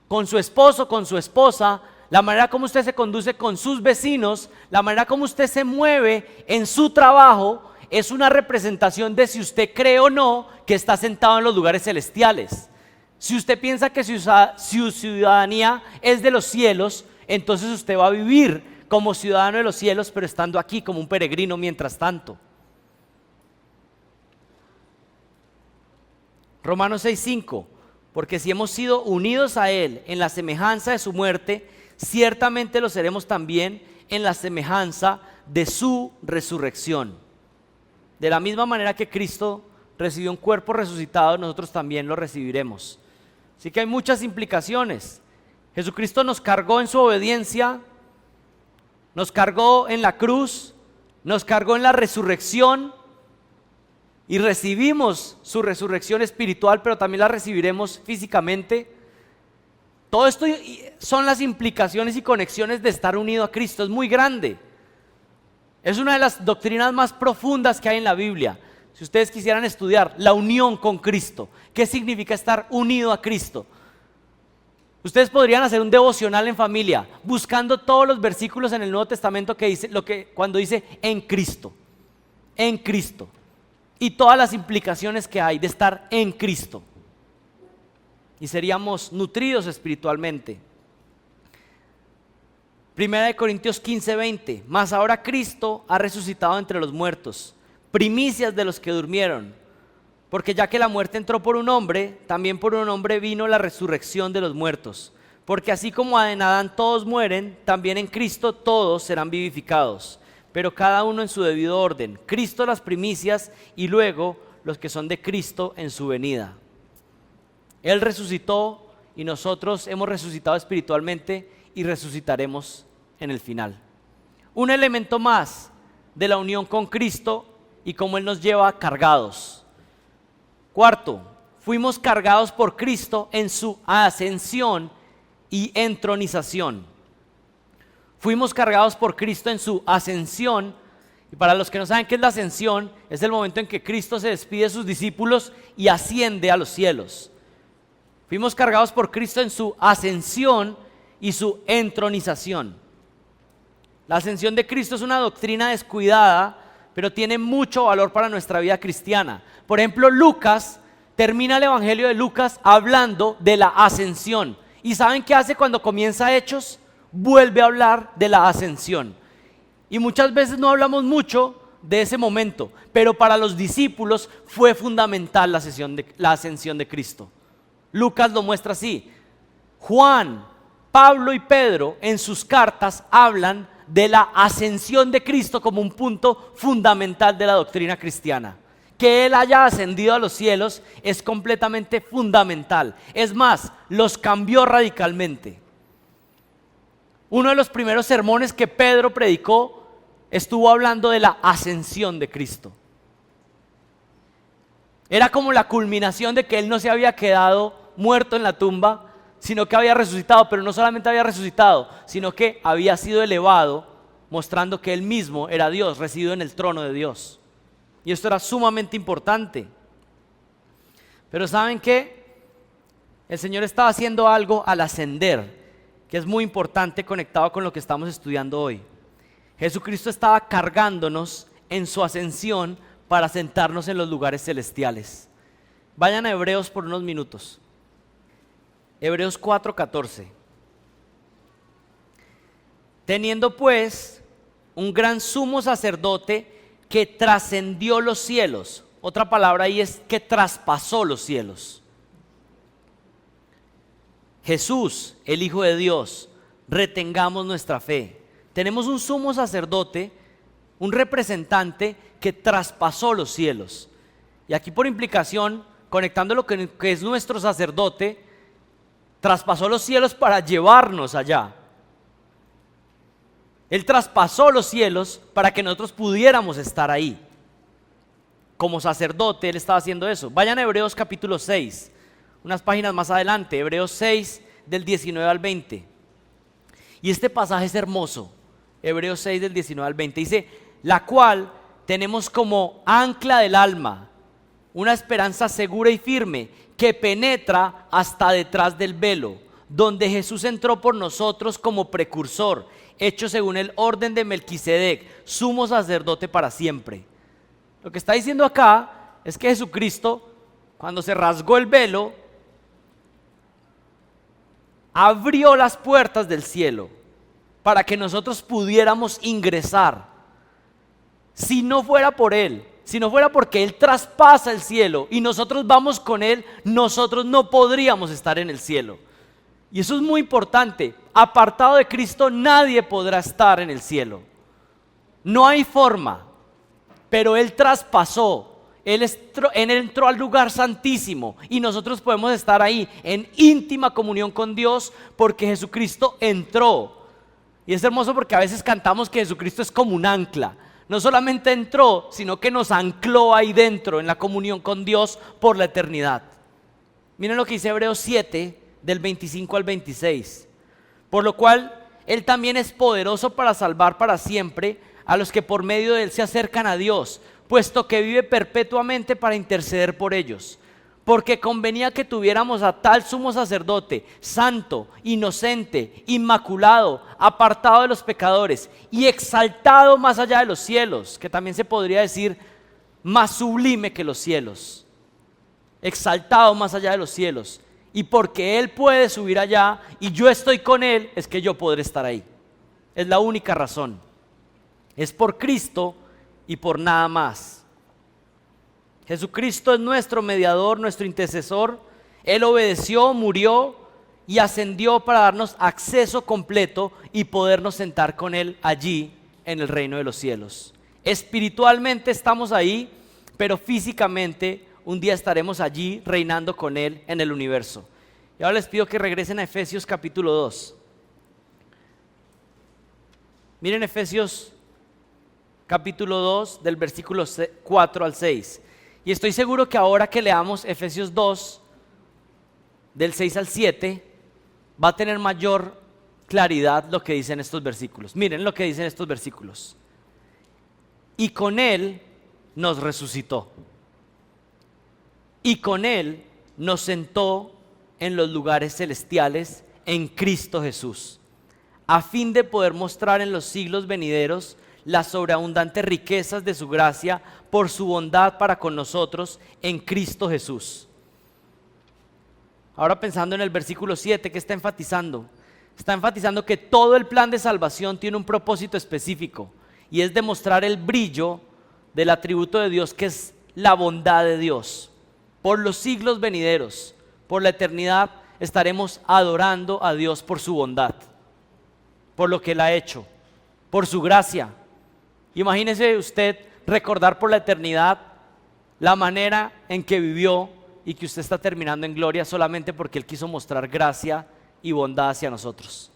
S1: con su esposo, con su esposa, la manera como usted se conduce con sus vecinos, la manera como usted se mueve en su trabajo, es una representación de si usted cree o no que está sentado en los lugares celestiales. Si usted piensa que su ciudadanía es de los cielos, entonces usted va a vivir como ciudadano de los cielos, pero estando aquí como un peregrino mientras tanto. Romanos 6:5: porque si hemos sido unidos a Él en la semejanza de su muerte, ciertamente lo seremos también en la semejanza de su resurrección. De la misma manera que Cristo recibió un cuerpo resucitado, nosotros también lo recibiremos. Así que hay muchas implicaciones. Jesucristo nos cargó en su obediencia, nos cargó en la cruz, nos cargó en la resurrección, y recibimos su resurrección espiritual, pero también la recibiremos físicamente. Todo esto son las implicaciones y conexiones de estar unido a Cristo. Es muy grande. Es una de las doctrinas más profundas que hay en la Biblia. Si ustedes quisieran estudiar la unión con Cristo, ¿qué significa estar unido a Cristo? Ustedes podrían hacer un devocional en familia, buscando todos los versículos en el Nuevo Testamento que dice cuando dice en Cristo, y todas las implicaciones que hay de estar en Cristo. Y seríamos nutridos espiritualmente. Primera de Corintios 15:20, mas ahora Cristo ha resucitado entre los muertos, primicias de los que durmieron, porque ya que la muerte entró por un hombre, también por un hombre vino la resurrección de los muertos, porque así como en Adán todos mueren, también en Cristo todos serán vivificados, pero cada uno en su debido orden, Cristo las primicias y luego los que son de Cristo en su venida. Él resucitó y nosotros hemos resucitado espiritualmente y resucitaremos en el final. Un elemento más de la unión con Cristo y cómo Él nos lleva cargados. Cuarto, fuimos cargados por Cristo en su ascensión y entronización. Fuimos cargados por Cristo en su ascensión. Y para los que no saben qué es la ascensión, es el momento en que Cristo se despide de sus discípulos y asciende a los cielos. Fuimos cargados por Cristo en su ascensión y su entronización. La ascensión de Cristo es una doctrina descuidada, pero tiene mucho valor para nuestra vida cristiana. Por ejemplo, Lucas termina el Evangelio de Lucas hablando de la ascensión. ¿Y saben qué hace cuando comienza Hechos? Vuelve a hablar de la ascensión. Y muchas veces no hablamos mucho de ese momento, pero para los discípulos fue fundamental la ascensión de Cristo. Lucas lo muestra así. Juan, Pablo y Pedro en sus cartas hablan de la ascensión de Cristo como un punto fundamental de la doctrina cristiana. Que Él haya ascendido a los cielos es completamente fundamental. Es más, los cambió radicalmente. Uno de los primeros sermones que Pedro predicó estuvo hablando de la ascensión de Cristo. Era como la culminación de que Él no se había quedado muerto en la tumba, sino que había resucitado, pero no solamente había resucitado, sino que había sido elevado, mostrando que Él mismo era Dios, residió en el trono de Dios. Y esto era sumamente importante. Pero ¿saben qué? El Señor estaba haciendo algo al ascender, que es muy importante conectado con lo que estamos estudiando hoy. Jesucristo estaba cargándonos en su ascensión para sentarnos en los lugares celestiales. Vayan a Hebreos por unos minutos. Hebreos 4:14. Teniendo pues un gran sumo sacerdote que trascendió los cielos. Otra palabra ahí es que traspasó los cielos. Jesús, el Hijo de Dios, retengamos nuestra fe. Tenemos un sumo sacerdote, un representante que traspasó los cielos. Y aquí por implicación, conectando lo que es nuestro sacerdote, traspasó los cielos para llevarnos allá. Él traspasó los cielos para que nosotros pudiéramos estar ahí. Como sacerdote, Él estaba haciendo eso. Vayan a Hebreos capítulo 6, unas páginas más adelante, Hebreos 6 del 19 al 20. Y este pasaje es hermoso, Hebreos 6 del 19 al 20. Dice, la cual tenemos como ancla del alma, una esperanza segura y firme, que penetra hasta detrás del velo, donde Jesús entró por nosotros como precursor, hecho según el orden de Melquisedec, sumo sacerdote para siempre. Lo que está diciendo acá es que Jesucristo, cuando se rasgó el velo, abrió las puertas del cielo para que nosotros pudiéramos ingresar. Si no fuera por Él, si no fuera porque Él traspasa el cielo y nosotros vamos con Él, nosotros no podríamos estar en el cielo. Y eso es muy importante. Apartado de Cristo nadie podrá estar en el cielo. No hay forma. Pero Él traspasó. Él entró al lugar santísimo y nosotros podemos estar ahí en íntima comunión con Dios porque Jesucristo entró. Y es hermoso porque a veces cantamos que Jesucristo es como un ancla. No solamente entró, sino que nos ancló ahí dentro en la comunión con Dios por la eternidad. Miren lo que dice Hebreos 7, del 25 al 26. Por lo cual, Él también es poderoso para salvar para siempre a los que por medio de Él se acercan a Dios, puesto que vive perpetuamente para interceder por ellos. Porque convenía que tuviéramos a tal sumo sacerdote, santo, inocente, inmaculado, apartado de los pecadores y exaltado más allá de los cielos, que también se podría decir más sublime que los cielos, exaltado más allá de los cielos. Y porque Él puede subir allá y yo estoy con Él, es que yo podré estar ahí. Es la única razón. Es por Cristo y por nada más. Jesucristo es nuestro mediador, nuestro intercesor. Él obedeció, murió y ascendió para darnos acceso completo y podernos sentar con Él allí en el reino de los cielos. Espiritualmente estamos ahí, pero físicamente un día estaremos allí reinando con Él en el universo. Y ahora les pido que regresen a Efesios capítulo 2. Miren Efesios capítulo 2 del versículo 4 al 6. Y estoy seguro que ahora que leamos Efesios 2, del 6 al 7, va a tener mayor claridad lo que dicen estos versículos. Miren lo que dicen estos versículos. Y con Él nos resucitó. Y con Él nos sentó en los lugares celestiales en Cristo Jesús, a fin de poder mostrar en los siglos venideros las sobreabundantes riquezas de su gracia por su bondad para con nosotros en Cristo Jesús. Ahora pensando en el versículo 7, ¿qué está enfatizando? Está enfatizando que todo el plan de salvación tiene un propósito específico y es demostrar el brillo del atributo de Dios, que es la bondad de Dios. Por los siglos venideros, por la eternidad, estaremos adorando a Dios por su bondad, por lo que Él ha hecho, por su gracia. Imagínese usted recordar por la eternidad la manera en que vivió y que usted está terminando en gloria solamente porque Él quiso mostrar gracia y bondad hacia nosotros.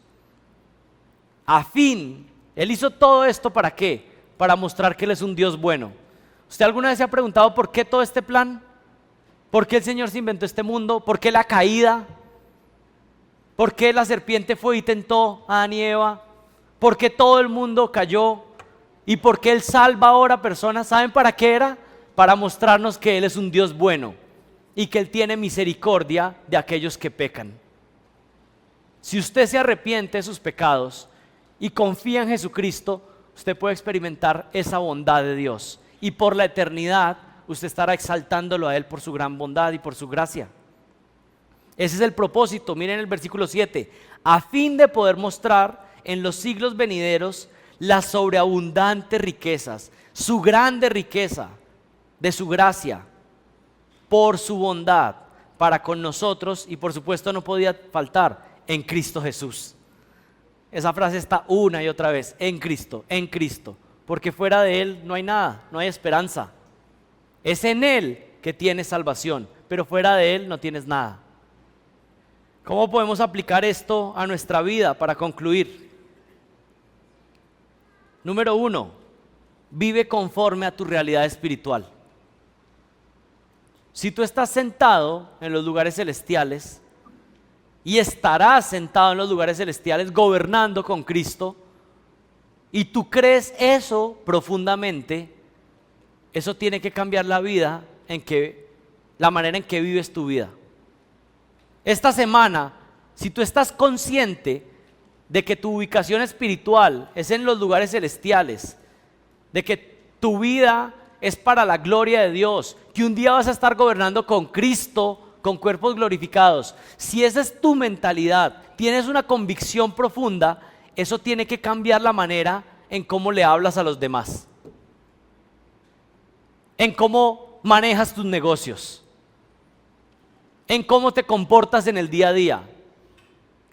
S1: Él hizo todo esto ¿para qué? Para mostrar que Él es un Dios bueno. ¿Usted alguna vez se ha preguntado por qué todo este plan? ¿Por qué el Señor se inventó este mundo? ¿Por qué la caída? ¿Por qué la serpiente fue y tentó a Adán y Eva? ¿Por qué todo el mundo cayó? ¿Y por qué Él salva ahora personas? ¿Saben para qué era? Para mostrarnos que Él es un Dios bueno y que Él tiene misericordia de aquellos que pecan. Si usted se arrepiente de sus pecados y confía en Jesucristo, usted puede experimentar esa bondad de Dios. Y por la eternidad, usted estará exaltándolo a Él por su gran bondad y por su gracia. Ese es el propósito. Miren el versículo 7. A fin de poder mostrar en los siglos venideros las sobreabundantes riquezas, su grande riqueza de su gracia, por su bondad para con nosotros, y por supuesto no podía faltar, en Cristo Jesús. Esa frase está una y otra vez, en Cristo, porque fuera de Él no hay nada, no hay esperanza. Es en Él que tienes salvación, pero fuera de Él no tienes nada. ¿Cómo podemos aplicar esto a nuestra vida para concluir? Número 1, vive conforme a tu realidad espiritual. Si tú estás sentado en los lugares celestiales y estarás sentado en los lugares celestiales gobernando con Cristo, y tú crees eso profundamente, eso tiene que cambiar la manera en que vives tu vida. Esta semana, si tú estás consciente de que tu ubicación espiritual es en los lugares celestiales, de que tu vida es para la gloria de Dios, que un día vas a estar gobernando con Cristo, con cuerpos glorificados, si esa es tu mentalidad, tienes una convicción profunda, eso tiene que cambiar la manera en cómo le hablas a los demás, en cómo manejas tus negocios, en cómo te comportas en el día a día.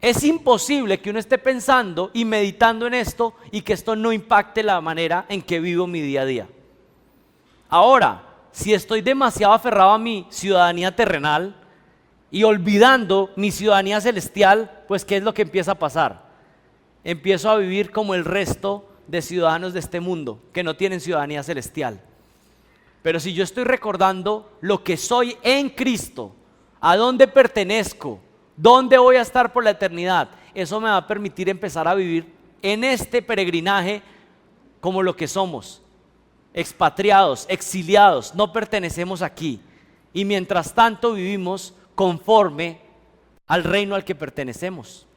S1: Es imposible que uno esté pensando y meditando en esto y que esto no impacte la manera en que vivo mi día a día. Ahora, si estoy demasiado aferrado a mi ciudadanía terrenal y olvidando mi ciudadanía celestial, pues ¿qué es lo que empieza a pasar? Empiezo a vivir como el resto de ciudadanos de este mundo que no tienen ciudadanía celestial. Pero si yo estoy recordando lo que soy en Cristo, a dónde pertenezco, ¿Dónde voy a estar por la eternidad? Eso me va a permitir empezar a vivir en este peregrinaje como lo que somos, expatriados, exiliados, no pertenecemos aquí. Y mientras tanto vivimos conforme al reino al que pertenecemos.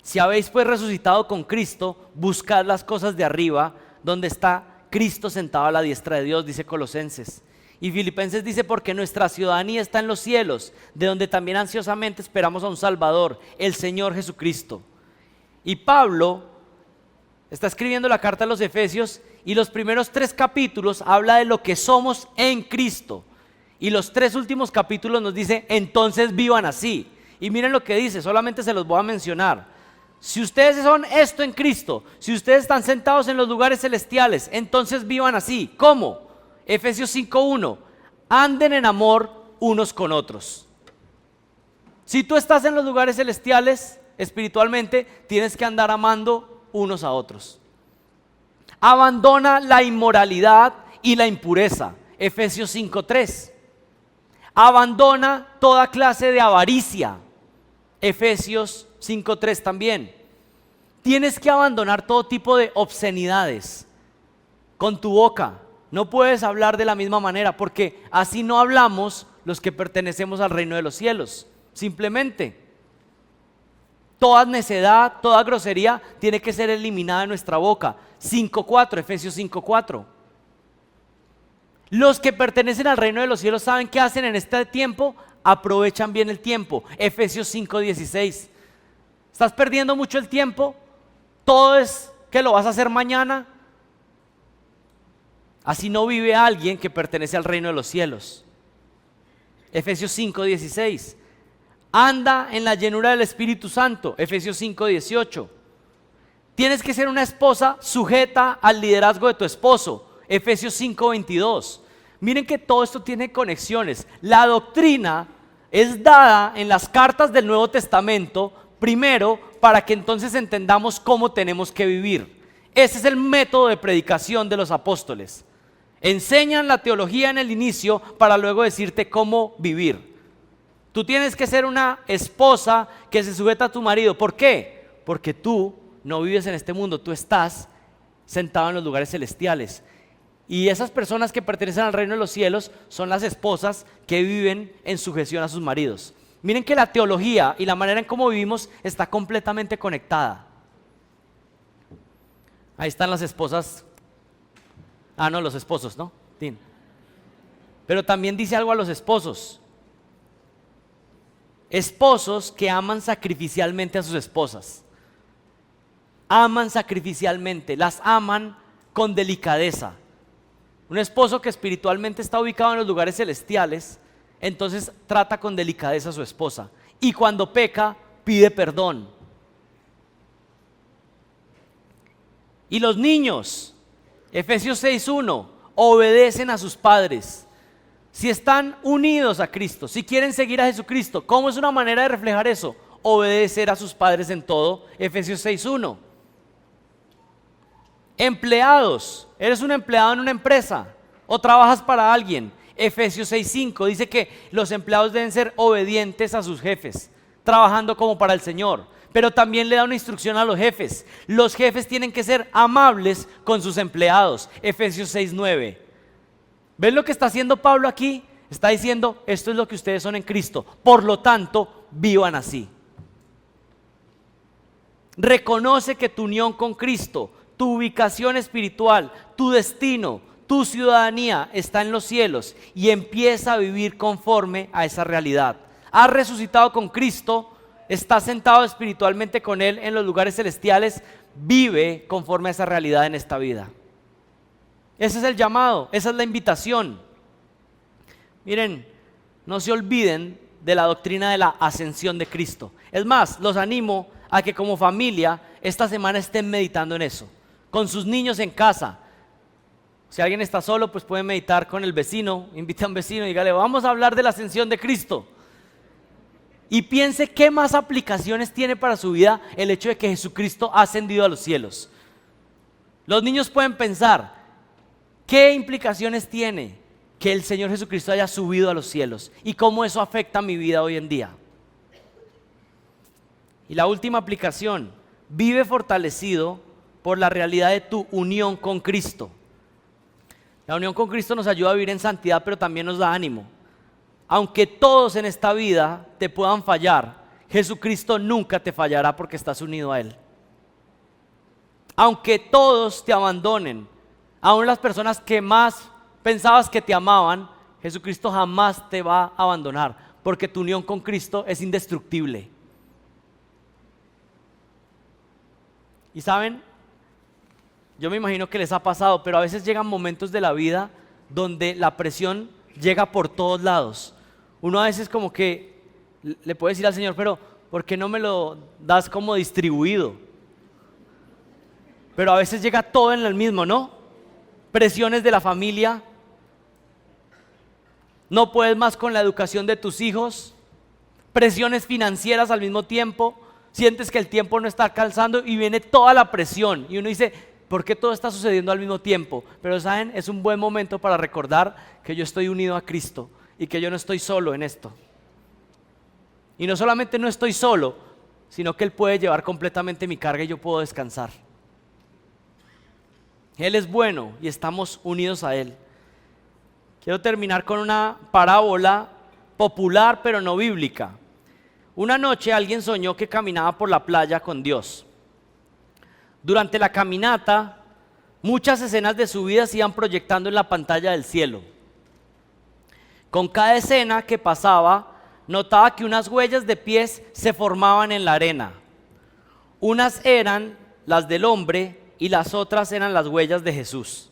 S1: Si habéis pues resucitado con Cristo, buscad las cosas de arriba, donde está Cristo sentado a la diestra de Dios, dice Colosenses. Y Filipenses dice, porque nuestra ciudadanía está en los cielos, de donde también ansiosamente esperamos a un Salvador, el Señor Jesucristo. Y Pablo está escribiendo la carta a los Efesios, y los primeros 3 capítulos habla de lo que somos en Cristo. Y los 3 últimos capítulos nos dice, entonces vivan así. Y miren lo que dice, solamente se los voy a mencionar. Si ustedes son esto en Cristo, si ustedes están sentados en los lugares celestiales, entonces vivan así. ¿Cómo? Efesios 5:1, anden en amor unos con otros. Si tú estás en los lugares celestiales, espiritualmente, tienes que andar amando unos a otros. Abandona la inmoralidad y la impureza. Efesios 5:3. Abandona toda clase de avaricia. Efesios 5:3 también. Tienes que abandonar todo tipo de obscenidades con tu boca. No puedes hablar de la misma manera, porque así no hablamos los que pertenecemos al reino de los cielos. Simplemente, toda necedad, toda grosería tiene que ser eliminada de nuestra boca. 5:4, Efesios 5:4. Los que pertenecen al reino de los cielos saben qué hacen en este tiempo, aprovechan bien el tiempo. Efesios 5:16. ¿Estás perdiendo mucho el tiempo? Todo es que lo vas a hacer mañana. Así no vive alguien que pertenece al reino de los cielos. Efesios 5:16. Anda en la llenura del Espíritu Santo. Efesios 5:18. Tienes que ser una esposa sujeta al liderazgo de tu esposo. Efesios 5:22. Miren que todo esto tiene conexiones. La doctrina es dada en las cartas del Nuevo Testamento, primero, para que entonces entendamos cómo tenemos que vivir. Ese es el método de predicación de los apóstoles. Enseñan la teología en el inicio para luego decirte cómo vivir. Tú tienes que ser una esposa que se sujeta a tu marido. ¿Por qué? Porque tú no vives en este mundo, tú estás sentado en los lugares celestiales. Y esas personas que pertenecen al reino de los cielos son las esposas que viven en sujeción a sus maridos. Miren que la teología y la manera en cómo vivimos está completamente conectada. Ahí están las esposas. No, los esposos, ¿no? Tin. Pero también dice algo a los esposos. Esposos que aman sacrificialmente a sus esposas. Aman sacrificialmente, las aman con delicadeza. Un esposo que espiritualmente está ubicado en los lugares celestiales, entonces trata con delicadeza a su esposa. Y cuando peca, pide perdón. Y los niños, Efesios 6:1, obedecen a sus padres. Si están unidos a Cristo, si quieren seguir a Jesucristo, ¿cómo es una manera de reflejar eso? Obedecer a sus padres en todo. Efesios 6:1. Empleados, eres un empleado en una empresa o trabajas para alguien. Efesios 6:5 dice que los empleados deben ser obedientes a sus jefes, trabajando como para el Señor. Pero también le da una instrucción a los jefes. Los jefes tienen que ser amables con sus empleados. Efesios 6:9. ¿Ven lo que está haciendo Pablo aquí? Está diciendo, esto es lo que ustedes son en Cristo. Por lo tanto, vivan así. Reconoce que tu unión con Cristo, tu ubicación espiritual, tu destino, tu ciudadanía está en los cielos y empieza a vivir conforme a esa realidad. Has resucitado con Cristo, estás sentado espiritualmente con Él en los lugares celestiales, vive conforme a esa realidad en esta vida. Ese es el llamado, esa es la invitación. Miren, no se olviden de la doctrina de la ascensión de Cristo. Es más, los animo a que como familia esta semana estén meditando en eso, con sus niños en casa. Si alguien está solo, pues puede meditar con el vecino, invita a un vecino y dígale, vamos a hablar de la ascensión de Cristo. Y piense qué más aplicaciones tiene para su vida el hecho de que Jesucristo ha ascendido a los cielos. Los niños pueden pensar, ¿qué implicaciones tiene que el Señor Jesucristo haya subido a los cielos y cómo eso afecta mi vida hoy en día. Y la última aplicación, vive fortalecido por la realidad de tu unión con Cristo. La unión con Cristo nos ayuda a vivir en santidad, pero también nos da ánimo. Aunque todos en esta vida te puedan fallar, Jesucristo nunca te fallará porque estás unido a Él. Aunque todos te abandonen, aun las personas que más pensabas que te amaban, Jesucristo jamás te va a abandonar, porque tu unión con Cristo es indestructible. Y saben, yo me imagino que les ha pasado, pero a veces llegan momentos de la vida donde la presión llega por todos lados. Uno a veces como que le puede decir al Señor, pero ¿por qué no me lo das como distribuido? Pero a veces llega todo en el mismo, ¿no? Presiones de la familia, no puedes más con la educación de tus hijos, presiones financieras al mismo tiempo, sientes que el tiempo no está alcanzando y viene toda la presión y uno dice, ¿por qué todo está sucediendo al mismo tiempo? Pero saben, es un buen momento para recordar que yo estoy unido a Cristo y que yo no estoy solo en esto. Y no solamente no estoy solo, sino que Él puede llevar completamente mi carga y yo puedo descansar. Él es bueno y estamos unidos a Él. Quiero terminar con una parábola popular pero no bíblica. Una noche alguien soñó que caminaba por la playa con Dios. Durante la caminata, muchas escenas de su vida se iban proyectando en la pantalla del cielo. Con cada escena que pasaba, notaba que unas huellas de pies se formaban en la arena. Unas eran las del hombre y las otras eran las huellas de Jesús.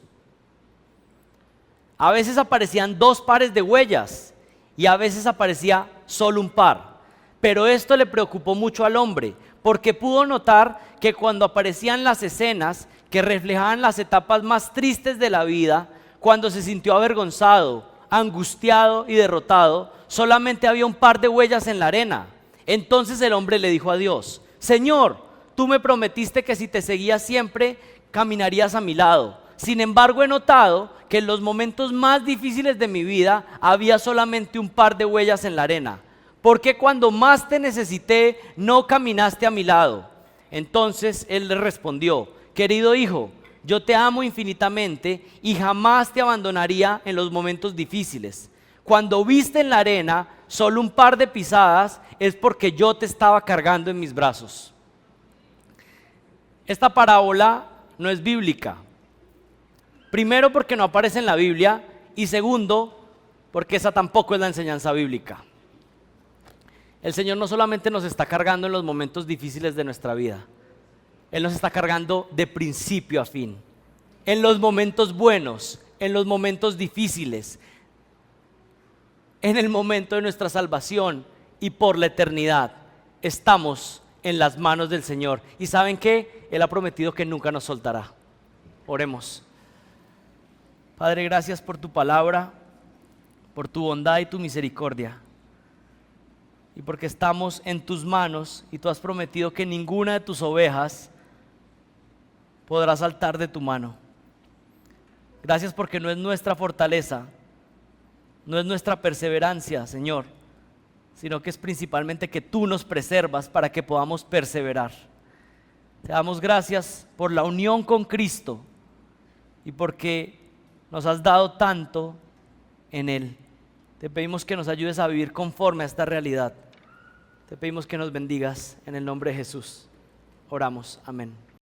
S1: A veces aparecían 2 pares de huellas y a veces aparecía solo un par. Pero esto le preocupó mucho al hombre, porque pudo notar que cuando aparecían las escenas que reflejaban las etapas más tristes de la vida, cuando se sintió avergonzado, angustiado y derrotado, solamente había un par de huellas en la arena. Entonces el hombre le dijo a Dios, Señor, tú me prometiste que si te seguía siempre, caminarías a mi lado. Sin embargo, he notado que en los momentos más difíciles de mi vida había solamente un par de huellas en la arena. ¿Por qué cuando más te necesité no caminaste a mi lado? Entonces él le respondió, querido hijo, yo te amo infinitamente y jamás te abandonaría en los momentos difíciles. Cuando viste en la arena solo un par de pisadas es porque yo te estaba cargando en mis brazos. Esta parábola no es bíblica. Primero porque no aparece en la Biblia y segundo porque esa tampoco es la enseñanza bíblica. El Señor no solamente nos está cargando en los momentos difíciles de nuestra vida, Él nos está cargando de principio a fin, en los momentos buenos, en los momentos difíciles, en el momento de nuestra salvación y por la eternidad. Estamos en las manos del Señor y ¿saben qué? Él ha prometido que nunca nos soltará. Oremos. Padre, gracias por tu palabra, por tu bondad y tu misericordia. Y porque estamos en tus manos y tú has prometido que ninguna de tus ovejas podrá saltar de tu mano. Gracias porque no es nuestra fortaleza, no es nuestra perseverancia, Señor, sino que es principalmente que tú nos preservas para que podamos perseverar. Te damos gracias por la unión con Cristo y porque nos has dado tanto en Él. Te pedimos que nos ayudes a vivir conforme a esta realidad. Te pedimos que nos bendigas en el nombre de Jesús. Oramos. Amén.